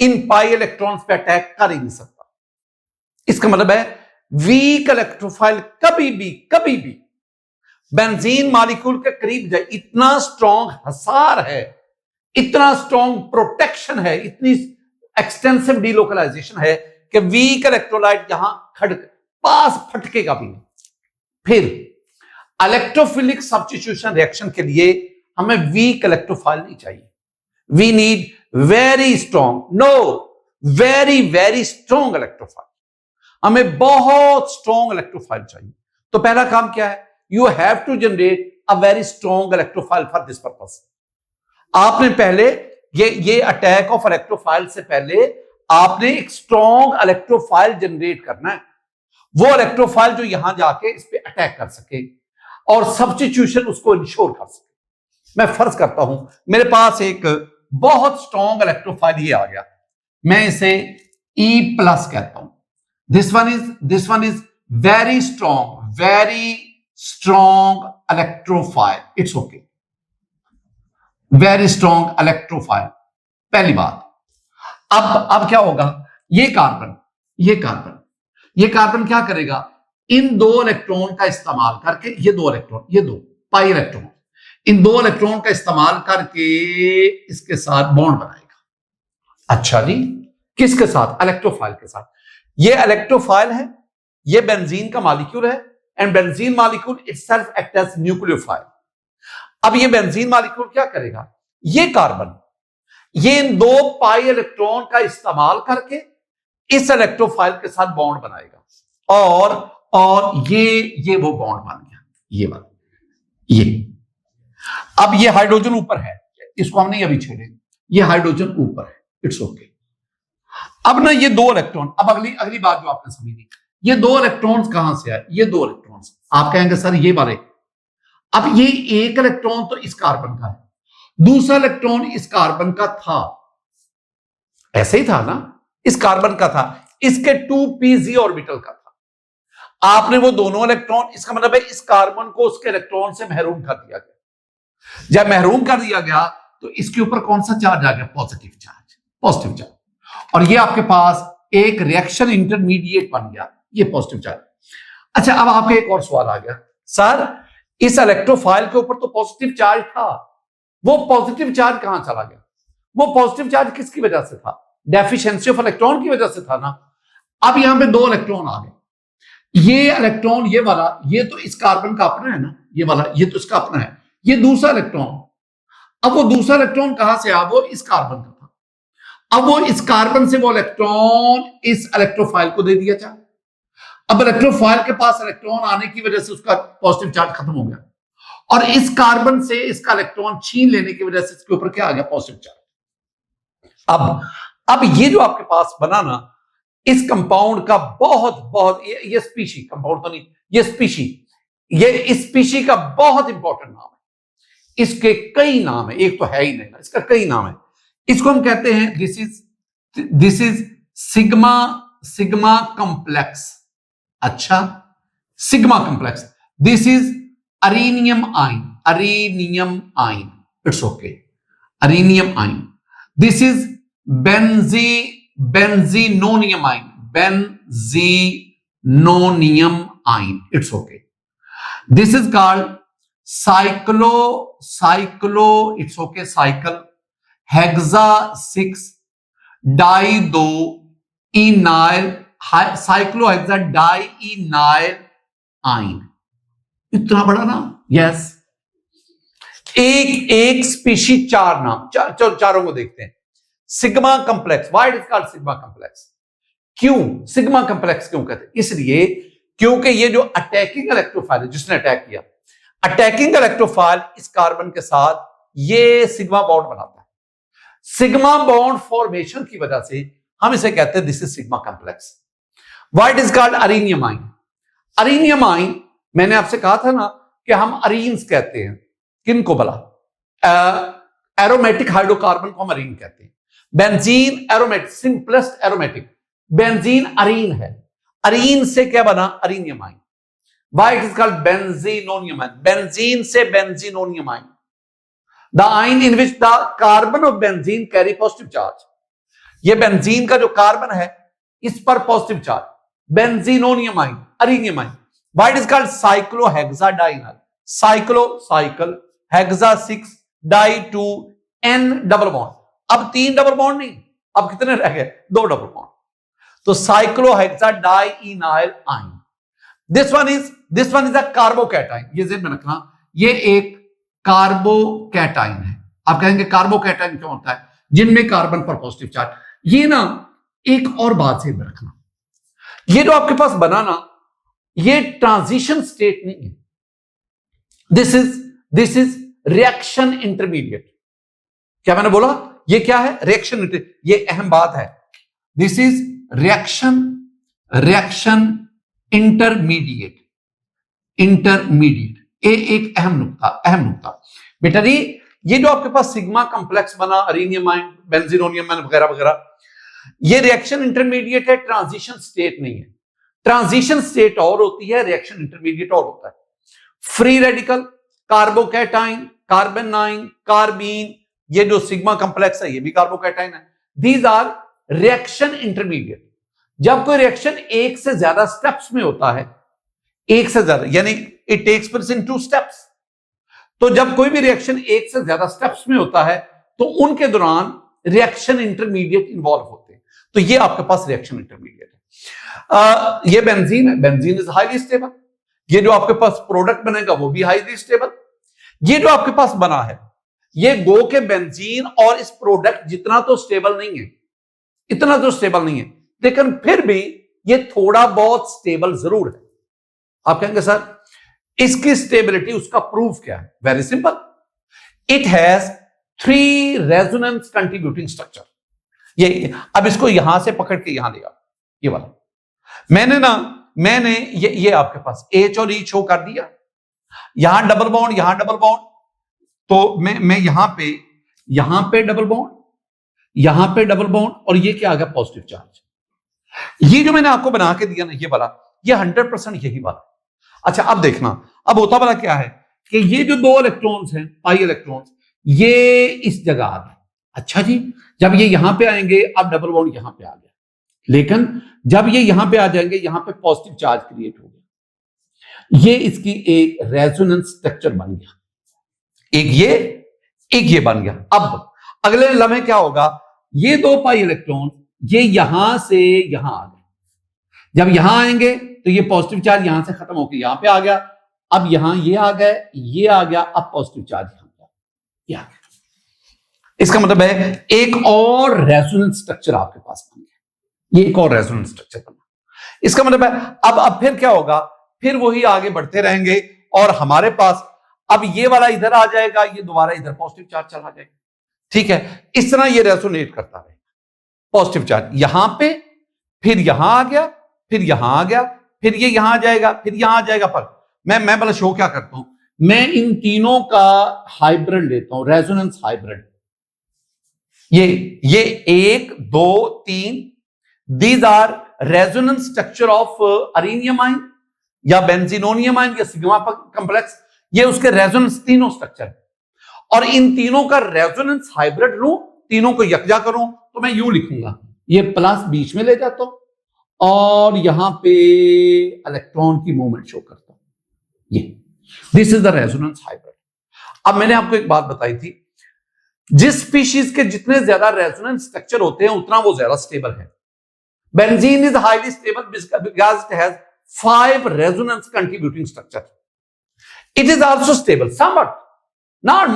इन पाई इलेक्ट्रॉन्स पे अटैक कर ही नहीं सकता। इसका मतलब है वीक इलेक्ट्रोफाइल कभी भी बेंजीन मॉलिक्यूल के करीब जाए, इतना स्ट्रॉन्ग हसार है, इतना स्ट्रॉन्ग प्रोटेक्शन है, इतनी एक्सटेंसिव डीलोकलाइजेशन है कि वीक इलेक्ट्रोलाइट यहां पास फटकेगा भी नहीं। फिर इलेक्ट्रोफिलिक सब्स्टिट्यूशन रिएक्शन के लिए हमें वीक इलेक्ट्रोफाइल नहीं चाहिए, we need very strong, very strong electrophile. हमें बहुत स्ट्रॉन्ग इलेक्ट्रोफाइल चाहिए। तो पहला काम क्या है? You have to generate a very strong electrophile for this purpose. आपने पहले ये अटैक ऑफ इलेक्ट्रोफाइल से पहले आपने एक स्ट्रॉन्ग इलेक्ट्रोफाइल जनरेट करना है, वो इलेक्ट्रोफाइल जो यहां जाके इस पे अटैक कर सके और सब्स्टिट्यूशन उसको इंश्योर कर सके। मैं फर्ज करता हूं मेरे पास एक बहुत स्ट्रॉन्ग इलेक्ट्रोफाइल ये आ गया, मैं इसे E+ कहता हूं। This one is very strong electrophile, it's okay, very strong electrophile. पहली बात, अब क्या होगा? ये कार्बन क्या करेगा? इन 2 इलेक्ट्रॉन का इस्तेमाल करके, ये 2 पाई इलेक्ट्रॉन, इन दो इलेक्ट्रॉन का इस्तेमाल करके इसके साथ बॉन्ड बनाएगा। अच्छा जी, किसके साथ? इलेक्ट्रोफाइल के साथ। ये इलेक्ट्रोफाइल है, ये बेंजीन का मॉलिक्यूल है, and benzene molecule itself act as nucleophile. अब ये बेंजीन मॉलिक्यूल क्या करेगा? ये कार्बन, ये इन दो पाई इलेक्ट्रॉन का इस्तेमाल करके इस इलेक्ट्रोफाइल के साथ बॉन्ड बनाएगा, और ये वो बॉन्ड बन गया, ये वाला, ये। अब ये हाइड्रोजन ऊपर है, इसको हम नहीं अभी छेड़े, ये हाइड्रोजन ऊपर है, इट्स ओके। अब ना ये दो इलेक्ट्रॉन, अब अगली बात जो आपने समझी, ये दो इलेक्ट्रॉन्स कहां से आए? ये दो इलेक्ट्रॉन्स, आप कहेंगे सर ये वाले। अब ये एक इलेक्ट्रॉन तो इस कार्बन का है, दूसरा इलेक्ट्रॉन इस कार्बन का था, ऐसे ही था ना, इस कार्बन का था, इसके 2p ऑर्बिटल का था। आपने वो दोनों इलेक्ट्रॉन, इसका मतलब है इस कार्बन को उसके इलेक्ट्रॉन से महरूम कर दिया गया। जब महरूम कर दिया गया तो इसके ऊपर कौन सा चार्ज आ गया? Positive charge, positive charge. और ये आपके पास एक रिएक्शन इंटरमीडिएट बन गया, ये पॉजिटिव चार्ज। अच्छा, अब आपके एक और सवाल आ गया, सर इस इलेक्ट्रोफाइल के ऊपर तो पॉजिटिव चार्ज था, वो पॉजिटिव चार्ज कहां चला गया? वो पॉजिटिव चार्ज किसकी वजह से था? डेफिशिएंसी ऑफ इलेक्ट्रॉन की वजह से था ना। अब यहां पे दो इलेक्ट्रॉन आ गए, ये इलेक्ट्रॉन, ये वाला, ये तो इस कार्बन का अपना है ना, ये वाला, ये तो इसका अपना है, ये दूसरा इलेक्ट्रॉन। अब वो दूसरा इलेक्ट्रॉन कहां से आया? वो इस कार्बन का था। अब वो इस कार्बन से वो इलेक्ट्रॉन इस इलेक्ट्रोफाइल को दे दिया चार्ज। अब इलेक्ट्रोफाइल के पास इलेक्ट्रॉन आने की वजह से उसका पॉजिटिव चार्ज खत्म हो गया, और इस कार्बन से इसका इलेक्ट्रॉन छीन लेने की वजह से इसके ऊपर क्या आ गया? Positive charge. अब ये जो आपके पास बना ना, इस कंपाउंड का बहुत ये स्पीशी, कंपाउंड तो नहीं, ये स्पीशी, ये इस स्पीशी का बहुत इंपॉर्टेंट नाम है। इसके कई नाम है, एक तो है ही नहीं ना, इसका कई नाम है। इसको हम कहते हैं, दिस इज सिग्मा कॉम्प्लेक्स। अच्छा, सिग्मा कॉम्प्लेक्स। दिस इज अरीनियम आइन, इट्स ओके, अरीनियम आइन। दिस इज बेंजीनोनियम आइन, it's okay. This is called cyclo, it's okay, cycle hexa 6 डाइदो इनाइल, साइक्लोहेक्सा डाइइनाइल आइन। इतना बड़ा नाम, यस। एक स्पीशी, चार नाम, चारों को देखते हैं। Sigma complex, why it is called sigma complex? क्यों सिग्मा कॉम्प्लेक्स क्यों कहते हैं? इसलिए क्योंकि ये जो अटैकिंग इलेक्ट्रोफाइल है, जिसने अटैक किया, अटैकिंग इलेक्ट्रोफाइल इस कार्बन के साथ ये सिग्मा बॉन्ड बनाता है। सिग्मा बॉन्ड फॉर्मेशन की वजह से हम इसे कहते हैं this is sigma complex. Why it is called arenium ion? Arenium आइन, मैंने आपसे कहा था ना कि हम अरीन्स कहते हैं, किनको भला? एरोमेटिक हाइड्रोकार्बन को हम अरीन कहते हैं। Benzene aromatic, simplest aromatic, benzene Areen है। अरीन से क्या बना? अरीनियम ion. Why it is called बेंजीनोनियम आइन? बेंजीन से बेंजीनोनियम आइन, द आइन इन which the carbon of benzene carry positive charge. ये बेंजीन का जो कार्बन है इस पर positive charge, बेंजीनोनियम ion, arenium ion. Why it is called cyclohexadienyl, cycle hexa 6 di 2 N double bond. अब 3 डबल बॉन्ड नहीं, अब कितने रह गए? 2 डबल बॉन्ड। तो साइक्लोहेक्साडाइइनाइल आइन। This one is a carbocation. ये ज़हन में रखना, ये एक कार्बोकैटाइन है। आप कहेंगे कार्बोकैटाइन क्यों होता है? जिनमें कार्बन पर पॉजिटिव चार्ज। ये ना एक और बात ज़हन में रखना, ये जो आपके पास बना ना, ये ट्रांजिशन स्टेट नहीं है। This is reaction intermediate. क्या मैंने बोला? ये क्या है? रिएक्शन, ये अहम बात है। This is reaction intermediate. ये एक अहम नुकता बेटा जी। ये जो आपके पास सिग्मा कॉम्प्लेक्स बना, अरीनियम आइन, बेंजीनोनियम आइन वगैरह वगैरह, ये रिएक्शन इंटरमीडिएट है, ट्रांजिशन स्टेट नहीं है। ट्रांजिशन स्टेट और होती है, रिएक्शन इंटरमीडिएट और होता है। Free radical, carbocation, carbanion, carbene, ये जो सिग्मा कॉम्प्लेक्स है ये भी कार्बोकैटाइन है। These are reaction intermediate. जब कोई रिएक्शन एक से ज्यादा स्टेप्स में होता है, एक से ज्यादा, यानी it takes place in 2 steps, तो जब कोई भी रिएक्शन एक से ज्यादा स्टेप्स में होता है तो उनके दौरान रिएक्शन इंटरमीडिएट इन्वॉल्व होते हैं। तो ये आपके पास रिएक्शन इंटरमीडिएट है। ये बेंजीन है, बेंजीन इज हाईली स्टेबल। ये जो आपके पास प्रोडक्ट बनेगा वो भी हाईली स्टेबल। ये जो आपके पास बना है ये गो के बेंजीन और इस प्रोडक्ट जितना तो स्टेबल नहीं है, इतना तो स्टेबल नहीं है, लेकिन फिर भी ये थोड़ा बहुत स्टेबल जरूर है। आप कहेंगे सर इसकी स्टेबिलिटी, उसका प्रूफ क्या है? Very simple, it has 3 resonance contributing structure. ये अब इसको यहां से पकड़ के यहां ले आओ, ये वाला मैंने ये आपके पास H और E शो कर दिया, यहां डबल बॉन्ड, यहां डबल बॉन्ड, तो मैं यहां पे डबल बॉन्ड, यहां पे डबल बॉन्ड, और ये क्या आ गया? Positive charge. ये जो मैंने आपको बना के दिया ना ये वाला, ये 100% यही वाला। अच्छा अब देखना, अब होता वाला क्या है कि ये जो 2 इलेक्ट्रॉन्स हैं, पाई इलेक्ट्रॉन्स, ये इस जगह आ गए। अच्छा जी, जब ये यहां पे आएंगे, अब डबल बॉन्ड यहां पे आ गया, लेकिन जब ये यहां पे आ जाएंगे, यहां पे पॉजिटिव चार्ज क्रिएट हो गया। ये इसकी एक रेजोनेंस स्ट्रक्चर बन गया, एक ये बन गया। अब अगले लम्हे क्या होगा? ये 2 पाई इलेक्ट्रॉन ये यहां से यहां आ गए। जब यहां आएंगे तो ये पॉजिटिव चार्ज यहां से खत्म होकर यहां पे आ गया, अब यहां ये आ गए, ये आ गया, अब पॉजिटिव चार्ज यहां पे आ गया। इसका मतलब है एक और रेजोनेंस स्ट्रक्चर आपके पास बन गया, ये एक और रेजोनेंस स्ट्रक्चर बना। इसका मतलब है अब फिर क्या होगा? फिर वही आगे बढ़ते रहेंगे और हमारे पास अब ये वाला इधर आ जाएगा, ये दोबारा इधर पॉजिटिव चार्ज चला जाएगा। ठीक है, इस तरह ये रेजोनेट करता रहेगा। पॉजिटिव चार्ज यहां पे, फिर यहां आ गया, फिर यहां आ गया, फिर ये यहां आ जाएगा, फिर यहां आ जाएगा। पर मैं भला शो क्या करता हूं, मैं इन तीनों का हाइब्रिड लेता हूं, रेजोनेंस हाइब्रिड। ये 1 2 3, these are resonance structure of arenium ion या बेंजीनोनियम आयन या सिग्मा कॉम्प्लेक्स। ये उसके रेजोनेंस तीनों स्ट्रक्चर है, और इन तीनों का रेजोनेंस हाइब्रिड लूं, तीनों को यकजा करूं, तो मैं यूं लिखूंगा, ये प्लस बीच में ले जाता हूं और यहां पे इलेक्ट्रॉन की मूवमेंट शो करता हूं। ये this is the resonance hybrid. अब मैंने आपको एक बात बताई थी, जिस स्पीशीज के जितने ज्यादा रेजोनेंस स्ट्रक्चर होते हैं उतना वो ज्यादा स्टेबल है। Benzene is highly stable because it has 5 resonance contributing structure. It is also stable, somewhat, not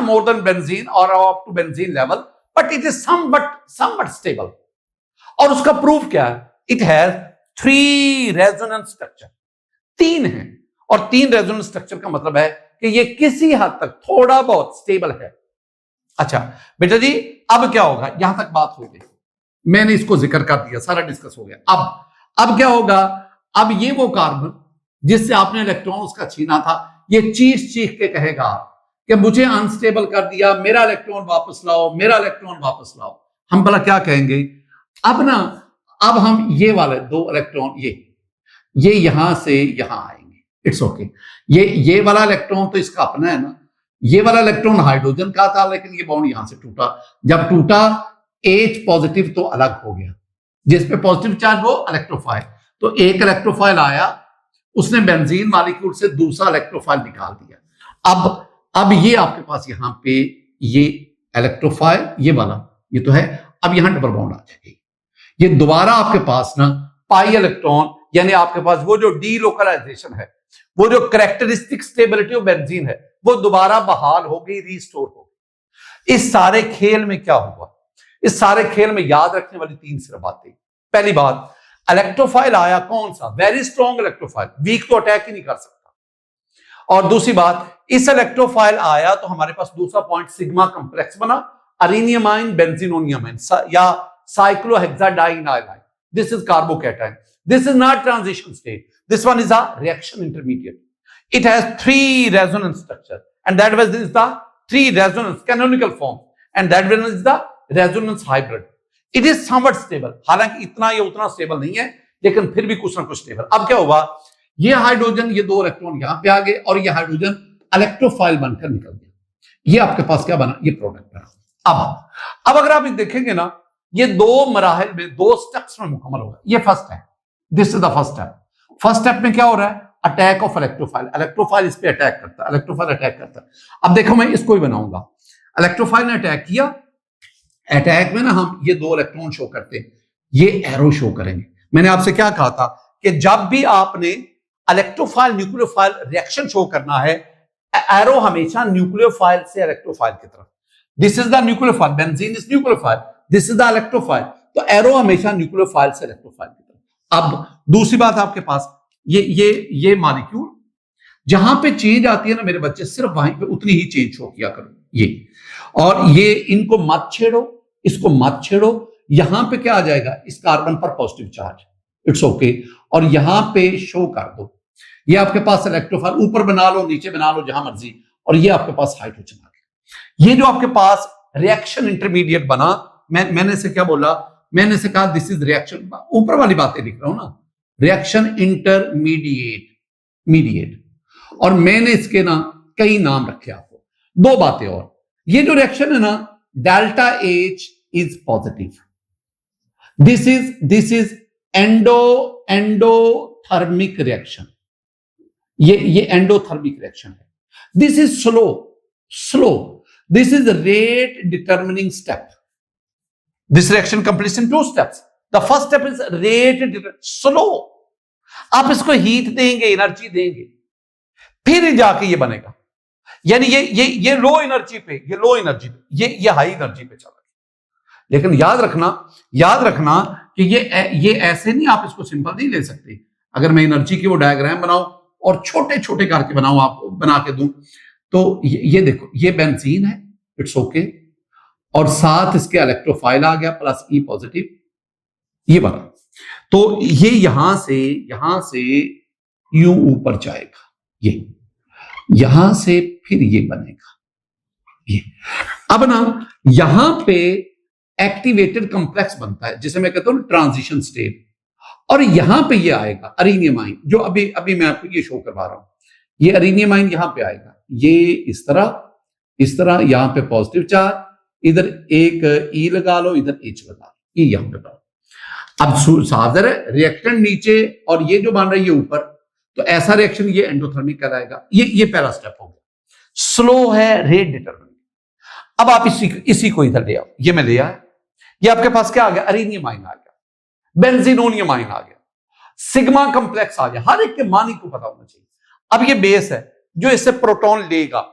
more than benzene or up to benzene level, but it is somewhat stable. और उसका प्रूफ क्या है? It has 3 resonance structure, 3 है, और 3 resonance structure का मतलब है कि ये किसी हद तक थोड़ा बहुत स्टेबल है। अच्छा बेटा जी, अब क्या होगा? यहां तक बात हो गई, मैंने इसको जिक्र कर दिया, सारा डिस्कस हो गया। अब क्या होगा? अब ये वो कार्बन जिससे आपने इलेक्ट्रॉन उसका छीना था, ये चीख के कहेगा कि मुझे अनस्टेबल कर दिया, मेरा इलेक्ट्रॉन वापस लाओ, मेरा इलेक्ट्रॉन वापस लाओ। हम भला क्या कहेंगे? अब हम ये वाले 2 इलेक्ट्रॉन ये यहां से यहां आएंगे, इट्स ओके। ये वाला इलेक्ट्रॉन तो इसका अपना है ना, ये वाला इलेक्ट्रॉन हाइड्रोजन का था, लेकिन ये बॉन्ड यहां से टूटा। जब टूटा H पॉजिटिव तो अलग हो गया, जिस पे पॉजिटिव चार्ज वो इलेक्ट्रोफाइल, तो एक इलेक्ट्रोफाइल आया, उसने बेंजीन मॉलिक्यूल से दूसरा इलेक्ट्रोफाइल निकाल दिया। अब ये आपके पास यहां पे ये इलेक्ट्रोफाइल, ये वाला ये तो है, अब यहां डबल बॉन्ड आ जाएगी। ये दोबारा आपके पास ना पाई इलेक्ट्रॉन, यानी आपके पास वो जो डीलोकलाइजेशन है, वो जो कैरेक्टरिस्टिक स्टेबिलिटी ऑफ बेंजीन है, वो दोबारा बहाल हो गई, रीस्टोर हो गई। इस सारे खेल में क्या हुआ? इस सारे खेल में याद रखने वाली 3 सिर्फ बातें। पहली बात, इलेक्ट्रोफाइल आया कौन सा? वेरी स्ट्रॉन्ग इलेक्ट्रोफाइल, वीक तो अटैक ही नहीं कर सकता। और दूसरी बात, इस इलेक्ट्रोफाइल आया तो हमारे पास दूसरा पॉइंट सिग्मा कॉम्प्लेक्स बना, अरेनियम आयन, बेंजीनोनियम आयन या cyclohexadiene ion. This is carbocation, this is not transition state, this one is a reaction intermediate. It has 3 resonance structure and that was the 3 resonance canonical form and that one is the resonance hybrid. It is somewhat stable, हालांकि इतना या उतना स्टेबल नहीं है, लेकिन फिर भी कुछ ना कुछ स्टेबल। अब क्या हुआ? ये हाइड्रोजन, ये 2 इलेक्ट्रॉन यहां पे आ गए और ये हाइड्रोजन इलेक्ट्रोफाइल बनकर निकल गया। ये आपके पास क्या बना? ये प्रोडक्ट बना। अब अगर आप देखेंगे ना, ये 2 मराहिल में 2 स्टेप्स में मुकम्मल होगा। ये फर्स्ट है, this is the first step. First step में क्या हो रहा है? अटैक ऑफ इलेक्ट्रोफाइल, इलेक्ट्रोफाइल इस पे अटैक करता है, इलेक्ट्रोफाइल अटैक करता है। अब देखो मैं इसको ही बनाऊंगा, इलेक्ट्रोफाइल ने अटैक किया, अटैक में ना हम ये 2 इलेक्ट्रॉन शो करते हैं, ये एरो शो करेंगे। मैंने आपसे क्या कहा था कि जब भी आपने इलेक्ट्रोफाइल न्यूक्लियोफाइल रिएक्शन शो करना है, एरो हमेशा न्यूक्लियोफाइल से इलेक्ट्रोफाइल की तरफ, this is the nucleophile, benzene is nucleophile, this is the electrophile, तो एरो हमेशा न्यूक्लियोफाइल से इलेक्ट्रोफाइल की तरफ। अब दूसरी बात आपके पास ये मॉलिक्यूल जहां पे चेंज आती है ना मेरे बच्चे, सिर्फ वहीं पे उतनी ही चेंज शो किया करो ये, और ये इनको मत छेड़ो, इसको मत छेड़ो। यहां पे क्या आ जाएगा, इस कार्बन पर पॉजिटिव चार्ज, इट्स ओके, और यहां पे शो कर दो, ये आपके पास इलेक्ट्रोफाइल ऊपर बना लो, नीचे बना लो, जहां मर्जी, और ये आपके पास हाइड्रोजन आ गया। ये जो आपके पास रिएक्शन इंटरमीडिएट बना, मैंने से क्या बोला, मैंने से कहा दिस इज रिएक्शन, ऊपर वाली बातें लिख रहा हूं ना, रिएक्शन मीडिएट, और मैंने इसके ना कई नाम रखे आपको। 2 बातें और, ये जो रिएक्शन है ना, delta H is positive, this is endothermic reaction, ये एंडोथर्मिक रिएक्शन है। This is slow, this is rate determining step. This reaction completes in 2 steps. The first step is rate slow, आप इसको हीट देंगे, एनर्जी देंगे, फिर जाके ये बनेगा। यानी ये लो एनर्जी पे, ये लो एनर्जी पे, ये हाई एनर्जी पे चला गया। लेकिन याद रखना कि ये ऐसे नहीं, आप इसको सिंपल नहीं ले सकते। अगर मैं एनर्जी की वो डायग्राम बनाऊं और छोटे छोटे करके बनाऊं, आपको बना के दूं, तो ये देखो, ये बेंजीन है, इट्स ओके, और साथ इसके इलेक्ट्रोफाइल आ गया प्लस ई पॉजिटिव, ये बना। तो ये यहां से यूं ऊपर जाएगा, ये यहां से फिर ये बनेगा, ये। अब ना यहां पे एक्टिवेटेड कॉम्प्लेक्स बनता है, जिसे मैं कहता हूं ट्रांजिशन स्टेट, और यहां पे ये आएगा अरीनियम आइन, जो अभी मैं आपको ये शो करवा रहा हूं, ये अरीनियम आइन यहां पे आएगा, ये इस तरह यहां पे पॉजिटिव चार्ज, इधर एक ई लगा लो, इधर एच लगा लो, ये यहां पे। अब सादर है, रिएक्टेंट नीचे और ये जो बन रहा है ये ऊपर, तो ऐसा रिएक्शन ये एंडोथर्मिक कहलाएगा। ये पहला स्टेप हो गया, स्लो है, रेट डिटरमिनिंग। अब आप इसी को इधर ले आओ, ये मैं ले आया, ये आपके पास क्या आ गया, अरीनियम आइन आ गया, बेंजीनोनियम आइन आ गया, सिग्मा कॉम्प्लेक्स आ गया। हर एक के मानी को पता होना चाहिए। अब ये बेस है जो इससे प्रोटॉन लेगा,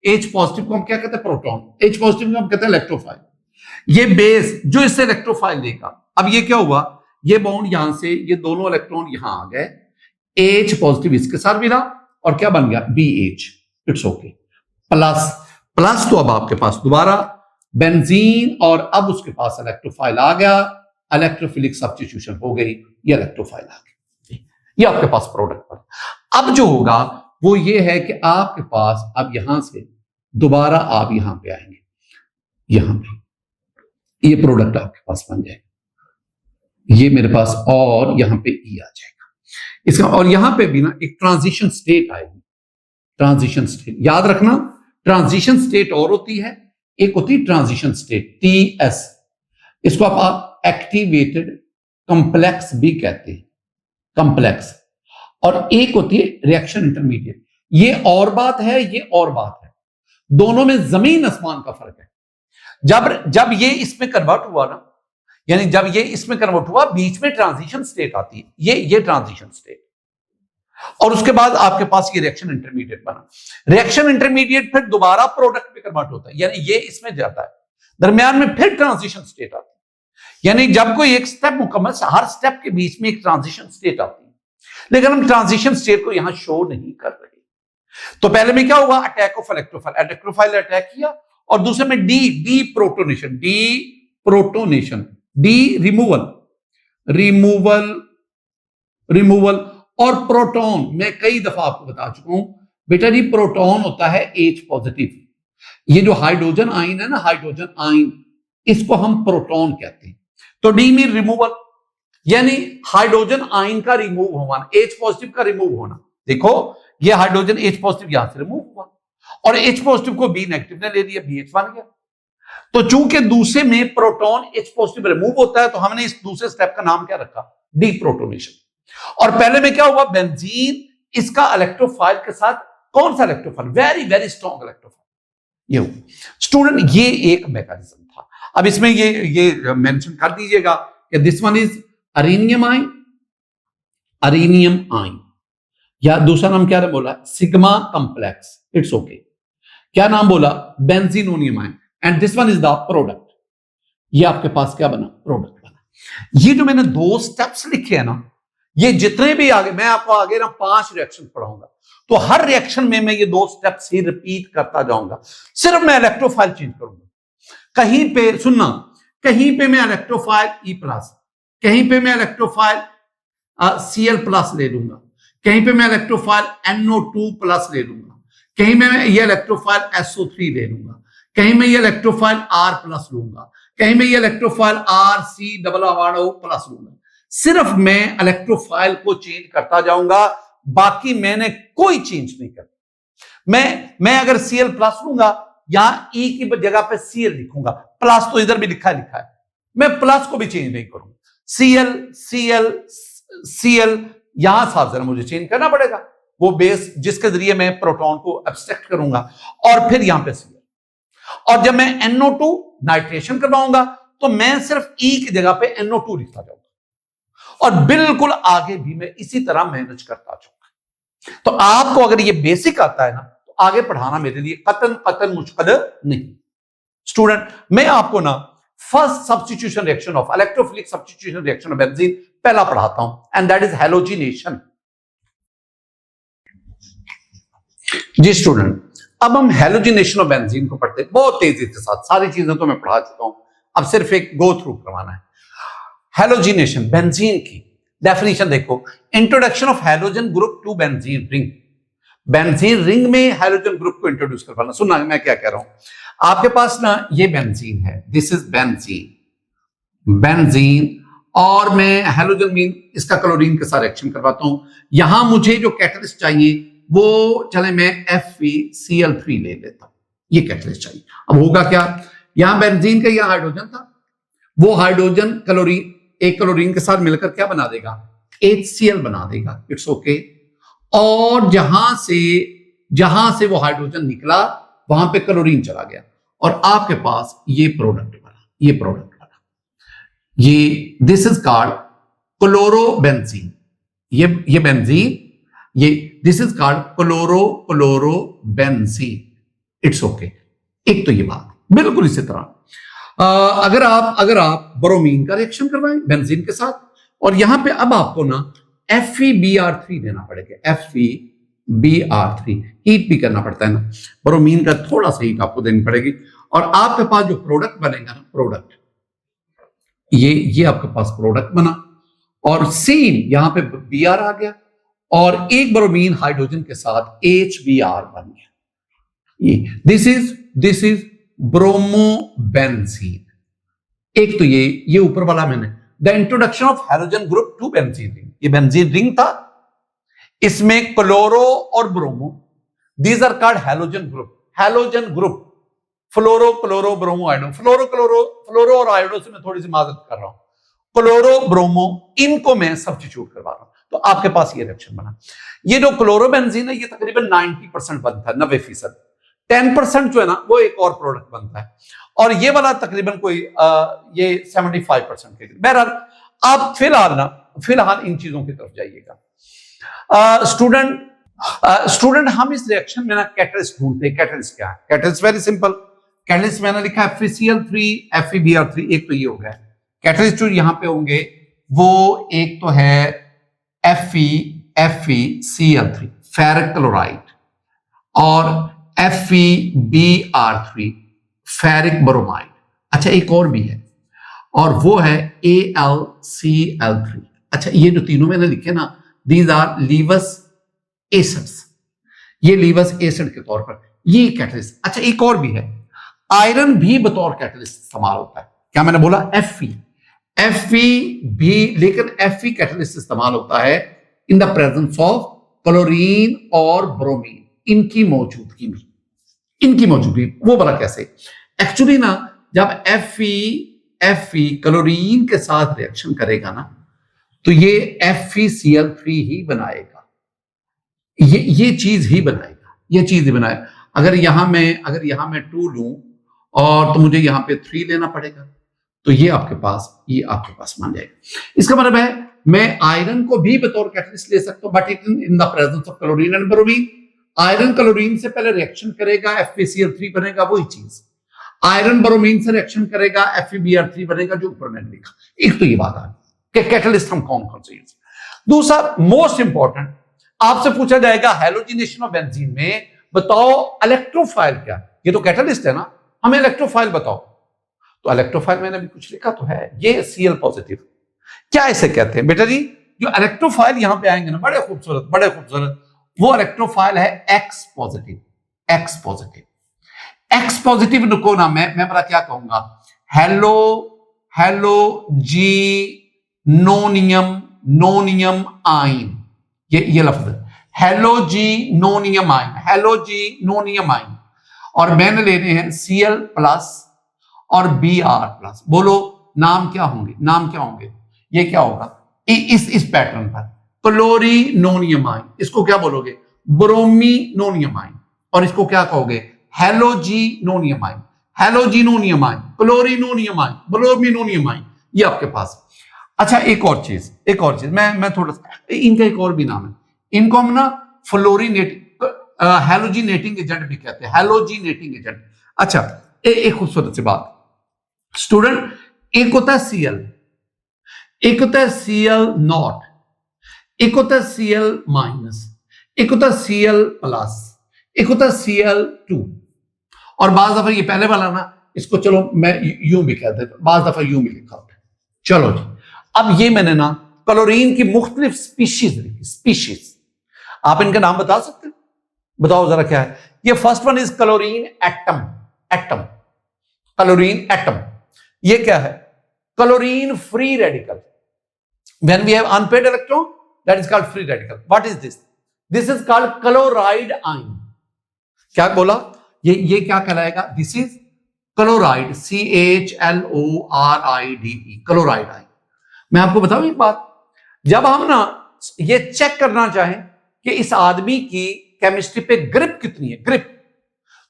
H पॉजिटिव को हम क्या कहते हैं, प्रोटॉन, H पॉजिटिव को हम कहते हैं इलेक्ट्रोफाइल। ये बेस जो इससे इलेक्ट्रोफाइल लेगा, अब ये क्या हुआ, ये बॉन्ड यहां से, ये दोनों इलेक्ट्रॉन यहां आ गए, H पॉजिटिव इसके साथ मिला, और क्या बन गया, BH, इट्स ओके, प्लस तो अब आपके पास दोबारा बेंजीन, और अब उसके पास इलेक्ट्रोफाइल आ गया, इलेक्ट्रोफिलिक सब्स्टिट्यूशन हो गई, ये इलेक्ट्रोफाइल आ गई, ये आपके पास प्रोडक्ट पर। अब जो होगा वो ये है कि आपके पास अब यहां से दोबारा आप यहां पे आएंगे, यहां पे ये प्रोडक्ट आपके पास बन जाएगा, ये मेरे पास, और यहां पे ई आ जाएगा इसका, और यहां पे भी ना एक ट्रांजिशन स्टेट आएगी। ट्रांजिशन स्टेट याद रखना, ट्रांजिशन स्टेट और होती है, एक होती है ट्रांजिशन स्टेट TS, इसको आप एक्टिवेटेड कॉम्प्लेक्स भी कहते हैं, कॉम्प्लेक्स, और एक होती है रिएक्शन इंटरमीडिएट। ये और बात है, ये और बात है, दोनों में जमीन आसमान का फर्क है। जब ये इसमें कन्वर्ट हुआ ना, यानी जब ये इसमें कन्वर्ट हुआ, बीच में ट्रांजिशन स्टेट आती है, ये ट्रांजिशन स्टेट, और उसके बाद आपके पास ये रिएक्शन इंटरमीडिएट बना। रिएक्शन इंटरमीडिएट फिर दोबारा प्रोडक्ट में कन्वर्ट होता है, यानी ये इसमें जाता है, दरमियान में फिर ट्रांजिशन स्टेट आती है। यानी जब कोई एक स्टेप मुकम्मल, हर स्टेप के बीच में एक ट्रांजिशन स्टेट आती है, लेकिन हम ट्रांजिशन स्टेट को यहां शो नहीं कर रहे। तो पहले में क्या हुआ, अटैक ऑफ इलेक्ट्रोफाइल अटैक किया, और दूसरे में डी प्रोटोनेशन, रिमूवल, और प्रोटॉन, मैं कई दफा आपको बता चुका हूं बेटा जी, प्रोटॉन होता है H पॉजिटिव, ये जो हाइड्रोजन आइन है ना, हाइड्रोजन आइन, इसको हम प्रोटॉन कहते हैं। तो डी में रिमूवल, यानी हाइड्रोजन आइन का रिमूव होना, H पॉजिटिव का रिमूव होना। देखो ये हाइड्रोजन H पॉजिटिव यहां से रिमूव हुआ, और H पॉजिटिव को B नेगेटिव ने ले लिया, BH बन गया। तो चूंकि दूसरे में प्रोटॉन H पॉजिटिव रिमूव होता है, तो हमने इस दूसरे स्टेप का नाम क्या रखा, डी प्रोटोनेशन। और पहले में क्या हुआ, बेंजीन इसका इलेक्ट्रोफाइल के साथ कौन सा electrophile, very very strong electrophile, ये स्टूडेंट, ये एक मैकेनिज्म था। अब इसमें ये मेंशन कर दीजिएगा कि this one is arenium ion, arenium ion, या दूसरा नाम क्या बोला, सिग्मा कॉम्प्लेक्स, इट्स ओके। क्या नाम बोला, benzenonium ion, and this one is the product. ये आपके पास क्या बना, प्रोडक्ट बना। ये जो मैंने 2 स्टेप्स लिखे हैं ना, ये जितने भी आगे मैं आपको आगे ना 5 रिएक्शन पढ़ाऊंगा, तो हर रिएक्शन में मैं ये 2 स्टेप्स ही रिपीट करता जाऊंगा। सिर्फ मैं इलेक्ट्रोफाइल चेंज करूंगा। कहीं पे सुनना, कहीं पे मैं इलेक्ट्रोफाइल E+, कहीं पे मैं इलेक्ट्रोफाइल Cl+ ले लूंगा, कहीं पे मैं इलेक्ट्रोफाइल NO2+ ले लूंगा, कहीं में मैं ये इलेक्ट्रोफाइल SO3 ले लूंगा, कहीं में ये इलेक्ट्रोफाइल R+ लूंगा, कहीं में ये इलेक्ट्रोफाइल RC++ लूंगा। सिर्फ मैं इलेक्ट्रोफाइल को चेंज करता जाऊंगा, बाकी मैंने कोई चेंज नहीं करना। मैं अगर Cl+ लूंगा, यहां E की जगह पे Cl लिखूंगा, प्लस तो इधर भी लिखा है, मैं प्लस को भी चेंज नहीं करूंगा। Cl यहां साथ जरा मुझे चेंज करना पड़ेगा, वो बेस जिसके जरिए मैं प्रोटॉन को एब्स्ट्रैक्ट करूंगा, और फिर यहां पे Cl। और जब मैं NO2 नाइट्रेशन करवाऊंगा, तो मैं सिर्फ E की जगह पे NO2 लिखता जाऊंगा, और बिल्कुल आगे भी मैं इसी तरह मैनेज करता जाऊंगा। तो आपको अगर ये बेसिक आता है ना, तो आगे पढ़ाना मेरे लिए कतन मुश्किल नहीं। स्टूडेंट, मैं आपको ना first substitution reaction of electrophilic substitution reaction of benzene पहला पढ़ाता हूं, एंड दैट इज हैलोजिनेशन। जी स्टूडेंट, अब हम हैलोजिनेशन ऑफ बेंजीन को पढ़ते हैं बहुत तेजी के साथ। सारी चीजें तो मैं पढ़ा चुका हूं, अब सिर्फ एक गो थ्रू करवाना है। हैलोजिनेशन, बेंजीन की डेफिनेशन देखो, introduction of halogen group to benzene ring. Benzene ring में हैलोजन ग्रुप को इंट्रोड्यूस करवाना। सुनना मैं क्या कह रहा हूं, आपके पास ना ये बेंजीन है, दिस इज बेंजीन, और मैं हैलोजन मीन इसका क्लोरीन के साथ रिएक्शन करवाता हूं। यहां मुझे जो कैटलिस्ट चाहिए वो, चले मैं FeCl3 ले लेता हूं, ये कैटलिस्ट चाहिए। अब होगा क्या, यहां बेंजीन का यह हाइड्रोजन था, वो हाइड्रोजन क्लोरीन एक क्लोरीन के साथ मिलकर क्या बना देगा, HCl बना देगा, इट्स ओके। और जहां से वो हाइड्रोजन निकला, वहां पे क्लोरीन चला गया, और आपके पास ये प्रोडक्ट बना, ये दिस इज कॉल्ड क्लोरोबेंजीन। ये बेंजीन, ये this is called chlorobenzene, it's okay. एक तो ये बात, बिल्कुल इसी तरह अगर आप ब्रोमीन का रिएक्शन करवाएं बेंजीन के साथ, और यहां पे अब आपको ना FeBr3 देना पड़ेगा, FeBr3 हीट भी करना पड़ता है ना, ब्रोमीन का थोड़ा सा हीट आपको देनी पड़ेगी, और आपके पास जो प्रोडक्ट बनेगा ना, प्रोडक्ट ये आपके पास प्रोडक्ट बना, और सेम यहां पे Br आ गया, और एक ब्रोमीन हाइड्रोजन के साथ HBr बन गया। ये दिस इज ब्रोमोबेंजीन। एक तो ये ऊपर वाला मैंने the introduction of halogen group to benzene ring, ये बेंजीन रिंग था, इसमें क्लोरो और bromo, these are called halogen group. Fluoro chloro bromo iodo, fluoro और आयोडो से मैं थोड़ी सी माजरत कर रहा हूं, क्लोरो ब्रोमो, इनको मैं सब्स्टिट्यूट करवा रहा हूं, तो आपके पास ये रिएक्शन बना। ये जो क्लोरोबेंजीन है, ये तकरीबन 90% बनता है, 90%। 10% जो है ना, वो एक और प्रोडक्ट बनता है, और ये वाला तकरीबन कोई ये 75% के। बहरहाल आप फिलहाल इन चीजों की तरफ जाइएगा। स्टूडेंट हम इस रिएक्शन में ना कैटलिस्ट ढूंढते हैं। कैटलिस्ट क्या है? कैटलिस्ट वेरी सिंपल, कैटलिस्ट मैंने लिखा है FeCl3 FeBr3, एक तो ये हो गया। कैटलिस्ट जो यहां पे होंगे वो एक तो है FeCl3 फेरिक क्लोराइड, और FeBr3 फेरिक ब्रोमाइड। अच्छा, एक और भी है, और वो है AlCl3। अच्छा, ये जो तीनों मैंने लिखे ना, दीज आर लीवस एसिड्स, ये लीवस एसिड के तौर पर ये कैटलिस्ट। अच्छा, एक और भी है, आयरन भी बतौर कैटलिस्ट इस्तेमाल होता है। क्या मैंने बोला? Fe भी, लेकिन Fe कैटलिस्ट इस्तेमाल होता है in the presence of chlorine और ब्रोमीन, इनकी मौजूदगी में। वो बड़ा कैसे? एक्चुअली ना, जब Fe क्लोरीन के साथ रिएक्शन करेगा ना, तो ये FeCl3 ही बनाएगा। ये चीज ही बनाएगा, ये चीज ही बनाएगा। अगर यहां मैं 2 लूं और तो मुझे यहां पे 3 लेना पड़ेगा, तो ये आपके पास मान जाएगा। इसका मतलब है मैं आयरन को भी बतौर कैटलिस्ट ले सकता हूं, but in the presence of chlorine and bromine. Iron chlorine से पहले रिएक्शन करेगा, FeCl3 बनेगा, वही चीज। आयरन ब्रोमीन से रिएक्शन करेगा, FeBr3 बनेगा, जो ऊपर मैंने लिखा। एक तो ये बात आ गई कि कैटलिस्ट हम कौन कौन से यूज। दूसरा मोस्ट इंपॉर्टेंट, आपसे पूछा जाएगा हैलोजिनेशन ऑफ बेंजीन में बताओ इलेक्ट्रोफाइल क्या। ये तो कैटलिस्ट है ना, हमें इलेक्ट्रोफाइल बताओ। तो इलेक्ट्रोफाइल मैंने भी कुछ लिखा तो है, ये Cl पॉजिटिव। क्या इसे कहते हैं बेटा जी? जो इलेक्ट्रोफाइल यहां पे आएंगे ना, बड़े खूबसूरत, वो इलेक्ट्रोफाइल है एक्स पॉजिटिव। एक्स पॉजिटिव को ना मैं बड़ा क्या कहूंगा, नोनियम आइन। ये लफ्ज हैलोजिनोनियम आइन, और मैंने लेने हैं Cl प्लस और Br प्लस। बोलो नाम क्या होंगे? ये क्या होगा इस पैटर्न पर? क्लोरीनोनियम आइन। इसको क्या बोलोगे? ब्रोमीनोनियम आइन। और इसको क्या कहोगे? हैलोजिनोनियम आइन, क्लोरीनोनियम आइन, ब्रोमीनोनियम आइन। ये आपके पास। अच्छा, एक और चीज मैं थोड़ा सा, इनका एक और भी नाम है, इनको हम ना हैलोजिनेटिंग एजेंट भी कहते हैं, हैलोजिनेटिंग एजेंट। अच्छा, एक खूबसूरत सी बात स्टूडेंट, एक होता है Cl, एक होता है Cl नॉट, एक होता है Cl माइनस, एक होता है Cl प्लस, एक होता है Cl2। और बाज दफा ये पहले वाला ना, इसको चलो मैं यूं भी कह देता, बाज दफा यूं भी लिखा होता है। चलो जी, अब ये मैंने ना क्लोरीन की मुख्तलिफ स्पीशीज लिखी, स्पीशीज। आप इनका नाम बता सकते हैं? बताओ जरा क्या है ये। First one is chlorine atom. Chlorine atom ये क्या है? Chlorine free radical. When we have unpaired electron, that is called free radical. What is this? This is called chloride ion. क्या बोला? ये क्या कहलाएगा? This is chloride, CHLORIDE, chloride ion. मैं आपको बताऊं एक बात, जब हम ना ये चेक करना चाहें कि इस आदमी की केमिस्ट्री पे ग्रिप कितनी है, ग्रिप,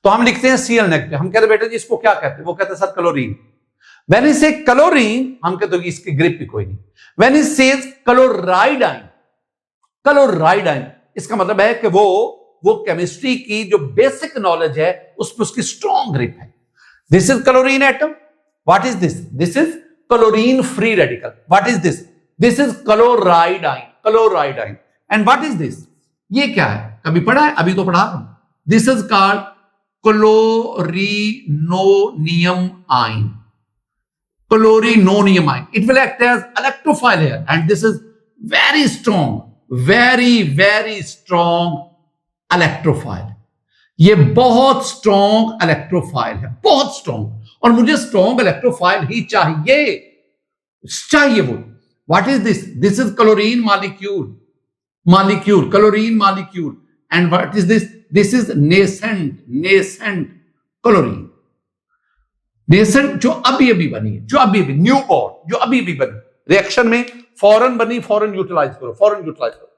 तो हम लिखते हैं Cl नेगेटिव। हम कहते बेटा जी इसको क्या कहते हैं? वो कहते हैं सर क्लोरीन। व्हेन ही से क्लोरीन, हम कहते हैं इसकी ग्रिप भी कोई नहीं। When he says chloride ion, इसका मतलब है कि वो केमिस्ट्री की जो बेसिक नॉलेज है उस पर उसकी स्ट्रॉन्ग ग्रिप है। This is chlorine atom. What is this? This is chlorine free radical. What is this? This is chloride ion. And what is this? ये क्या है? कभी पढ़ा है? अभी तो पढ़ा रहा हूं। This is called chloronium ion. It will act as electrophile here, and this is very strong, very strong electrophile. ये बहुत स्ट्रॉन्ग इलेक्ट्रोफाइल है, बहुत स्ट्रॉन्ग। और मुझे स्ट्रॉन्ग इलेक्ट्रोफाइल ही चाहिए वो। What is this? This is chlorine molecule, chlorine molecule. And what is this? This is nascent chlorine. Nascent जो अभी बनी है, न्यू बॉर्न, जो अभी बनी, रिएक्शन में फौरन बनी, फौरन यूटिलाइज करो।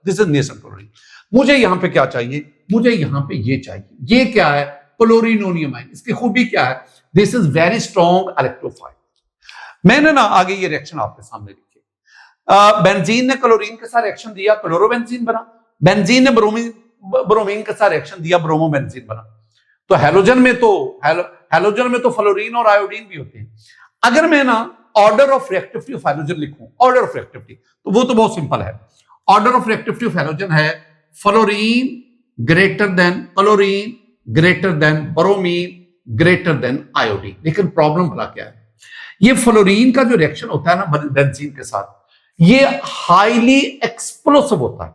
This is nascent chlorine. मुझे यहां पे क्या चाहिए? मुझे यहां पे ये चाहिए। ये क्या है? क्लोरीनोनियम आयन। इसकी खूबी क्या है? This is very strong electrophile. मैंने ना आगे ये रिएक्शन आपके सामने लिखी। बेंजीन ने क्लोरीन के साथ रिएक्शन दिया, क्लोरोबेंजीन बना। बेंजीन ने ब्रोमीन के साथ रिएक्शन दिया, ब्रोमोबेंजीन बना। तो हैलोजन में तो फ्लोरीन और आयोडीन भी होते हैं। अगर मैं ना order of reactivity of halogen लिखूं, ऑर्डर ऑफ रिएक्टिविटी, तो वो तो बहुत सिंपल है। Order of reactivity of halogen है fluorine greater than bromine greater than iodine. लेकिन प्रॉब्लम भला क्या है? ये फ्लोरीन का जो रिएक्शन होता है ना बेंजीन के साथ, ये हाईली एक्सप्लोसिव होता है।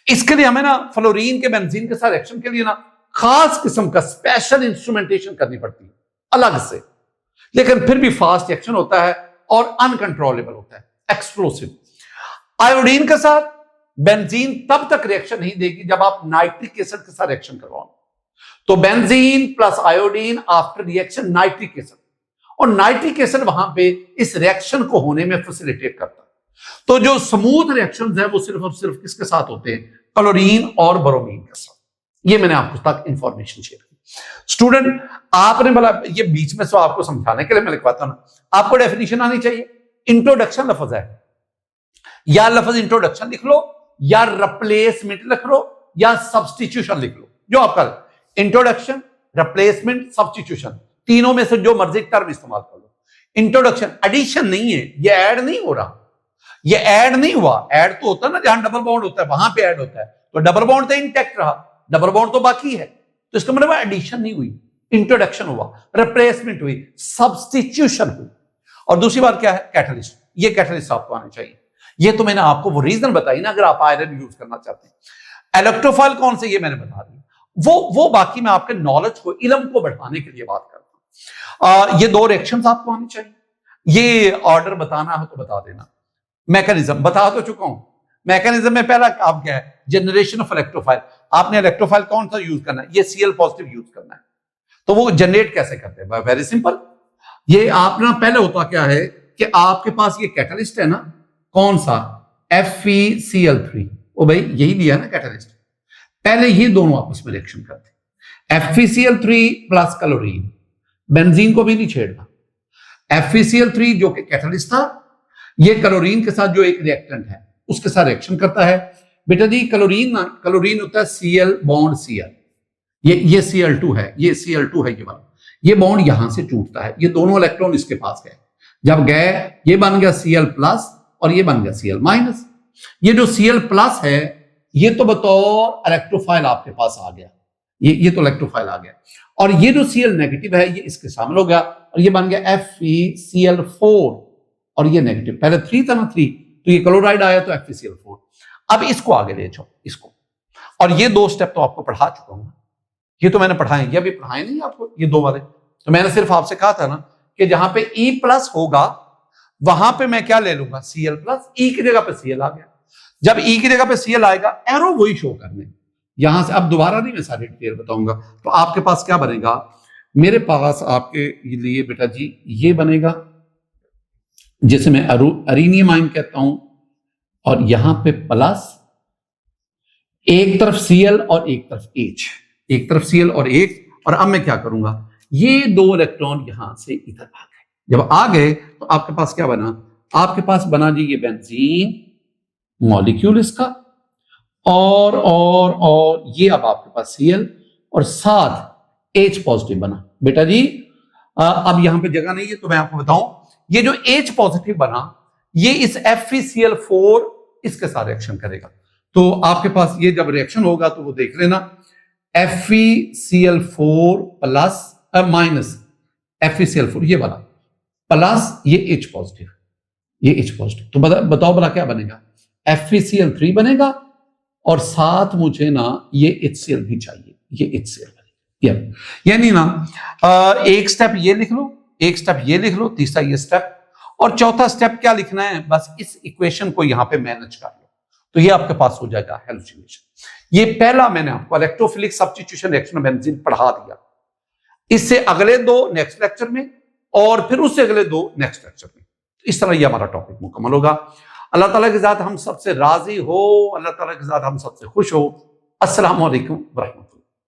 इसके लिए हमें ना फ्लोरीन के बेंजीन के साथ रिएक्शन के लिए ना खास किस्म का स्पेशल इंस्ट्रूमेंटेशन करनी पड़ती है अलग से। लेकिन फिर भी फास्ट रिएक्शन होता है और अनकंट्रोलेबल होता है, एक्सप्लोसिव। आयोडीन के साथ बेंजीन तब तक रिएक्शन नहीं देगी जब आप नाइट्रिक एसिड के साथ रिएक्शन करवाओ। तो benzene plus iodine after reaction nitric acid, और नाइट्रिक एसिड वहां पे इस रिएक्शन को होने में फैसिलिटेट करता है। तो जो स्मूथ रिएक्शंस है वो सिर्फ और सिर्फ किसके साथ होते हैं? क्लोरीन और ब्रोमीन के साथ। ये मैंने आपको तक इंफॉर्मेशन शेयर की। स्टूडेंट आपने बोला, ये बीच में सो आपको समझाने के लिए मैं लिखवाता हूं ना, आपको डेफिनेशन आनी चाहिए। इंट्रोडक्शन लफ्ज है, या लफ्ज इंट्रोडक्शन लिख लो, या रिप्लेसमेंट लिख लो, या सब्सटीट्यूशन लिख लो, जो आपका इंट्रोडक्शन, रिप्लेसमेंट, सब्सटीट्यूशन, तीनों में से जो मर्जी टर्म इस्तेमाल कर लो। इंट्रोडक्शन एडिशन नहीं है, ये ऐड नहीं हो रहा, ये ऐड नहीं हुआ। ऐड तो होता है ना जहां डबल बॉन्ड होता है वहां पे ऐड होता है, तो डबल बॉन्ड तो इंटैक्ट रहा, डबल बॉन्ड तो बाकी है, तो इसका मतलब एडिशन नहीं हुई, इंट्रोडक्शन हुआ, रिप्लेसमेंट हुई, सब्सटीट्यूशन हुई। और दूसरी बात क्या है, कैटलिस्ट। ये कैटलिस्ट आपको आने चाहिए। ये तो मैंने आपको वो रीजन बताई ना, अगर आप आयरन यूज करना चाहते हैं। इलेक्ट्रोफाइल कौन से, ये मैंने बता दिया। वो बाकी मैं आपके नॉलेज को, इल्म को बढ़ाने के लिए बात करता हूं। ये दो रिएक्शंस आपको आनी चाहिए। ये ऑर्डर बताना हो तो बता देना। मैकेनिज्म बता तो चुका हूं। मैकेनिज्म में पहला काम क्या है, जनरेशन ऑफ इलेक्ट्रोफाइल। आपने इलेक्ट्रोफाइल कौन सा यूज करना है, ये Cl पॉजिटिव यूज करना है। तो वो जनरेट कैसे करते हैं, वेरी सिंपल। ये आप ना, पहले होता क्या है कि आपके पास ये कैटलिस्ट है ना, कौन सा, FeCl3। ओ भाई यही लिया ना कैटलिस्ट। पहले ये दोनों आपस में रिएक्शन करते हैं, FeCl3 प्लस क्लोरीन। बेंजीन को भी नहीं छेड़ना। FeCl3 जो कि कैटलिस्ट था, ये क्लोरीन के साथ जो एक रिएक्टेंट है उसके साथ रिएक्शन करता है। बेटा जी क्लोरीन ना, क्लोरीन होता है Cl बॉन्ड Cl, ये Cl2 है, ये Cl2 है, ये वाला, ये बॉन्ड यहां से टूटता है, ये दोनों इलेक्ट्रॉन इसके पास गए। जब गए ये बन गया Cl प्लस और ये बन गया Cl माइनस। ये जो Cl प्लस है ये तो बतौर इलेक्ट्रोफाइल आपके पास आ गया, ये तो इलेक्ट्रोफाइल आ गया। और ये जो Cl नेगेटिव है ये इसके शामिल हो गया और ये बन गया FeCl4 और ये नेगेटिव। पहले 3 था ना, 3, तो ये क्लोराइड आया तो FeCl4। अब इसको आगे ले जाओ, इसको। और ये दो स्टेप तो आपको पढ़ा चुका हूं, ये तो मैंने पढ़ाए, ये अभी पढ़ाए नहीं आपको, ये दो वाले तो मैंने सिर्फ आपसे कहा था ना कि जहां पे E प्लस होगा वहां पे मैं क्या ले लूंगा, Cl प्लस। E की जगह पे Cl आ गया। जब E की जगह पे Cl आएगा, एरो वही शो करने, यहां से अब दोबारा नहीं मैं सारी डिटेल बताऊंगा। तो आपके पास क्या बनेगा, मेरे पास आपके लिए बेटा जी ये बनेगा जिसे मैं अरीनियम आयन कहता हूं, और यहां पे प्लस, एक तरफ Cl और एक तरफ H, एक तरफ Cl और एक। और अब मैं क्या करूंगा, ये दो इलेक्ट्रॉन यहां से इधर आ गए। जब आ गए तो आपके पास क्या बना, आपके पास बना जी ये बेंजीन मॉलिक्यूल इसका, और ये अब आपके पास Cl और साथ H पॉजिटिव बना। बेटा जी अब यहां पे जगह नहीं है तो मैं आपको बताऊं, ये जो H पॉजिटिव बना ये इस FeCl4 इसके साथ रिएक्शन करेगा। तो आपके पास ये जब रिएक्शन होगा तो वो देख लेना, FeCl4 प्लस माइनस FeCl4 ये वाला प्लस ये H पॉजिटिव, ये H पॉजिटिव। तो बताओ भला क्या बनेगा, FeCl3 बनेगा और साथ मुझे ना ये HCl भी चाहिए, ये HCl बनेगा। यानी ना एक स्टेप ये लिख लो, एक स्टेप ये लिख लो, तीसरा ये स्टेप, और चौथा स्टेप क्या लिखना है, बस इस इक्वेशन को यहां पे मैनेज कर लो तो ये आपके पास हो जाएगा हेलोजिनेशन। ये पहला मैंने आपको इलेक्ट्रोफिलिक सब्स्टिट्यूशन रिएक्शन बेंजीन पढ़ा दिया। इससे अगले दो नेक्स्ट लेक्चर में और फिर उससे अगले दो नेक्स्ट लेक्चर में। इस तरह ये हमारा टॉपिक मुकम्मल होगा। अल्लाह ताला के साथ हम सबसे राजी हो, अल्लाह ताला के साथ हम सबसे खुश हो। अस्सलाम वालेकुम व रहमतुल्लाह।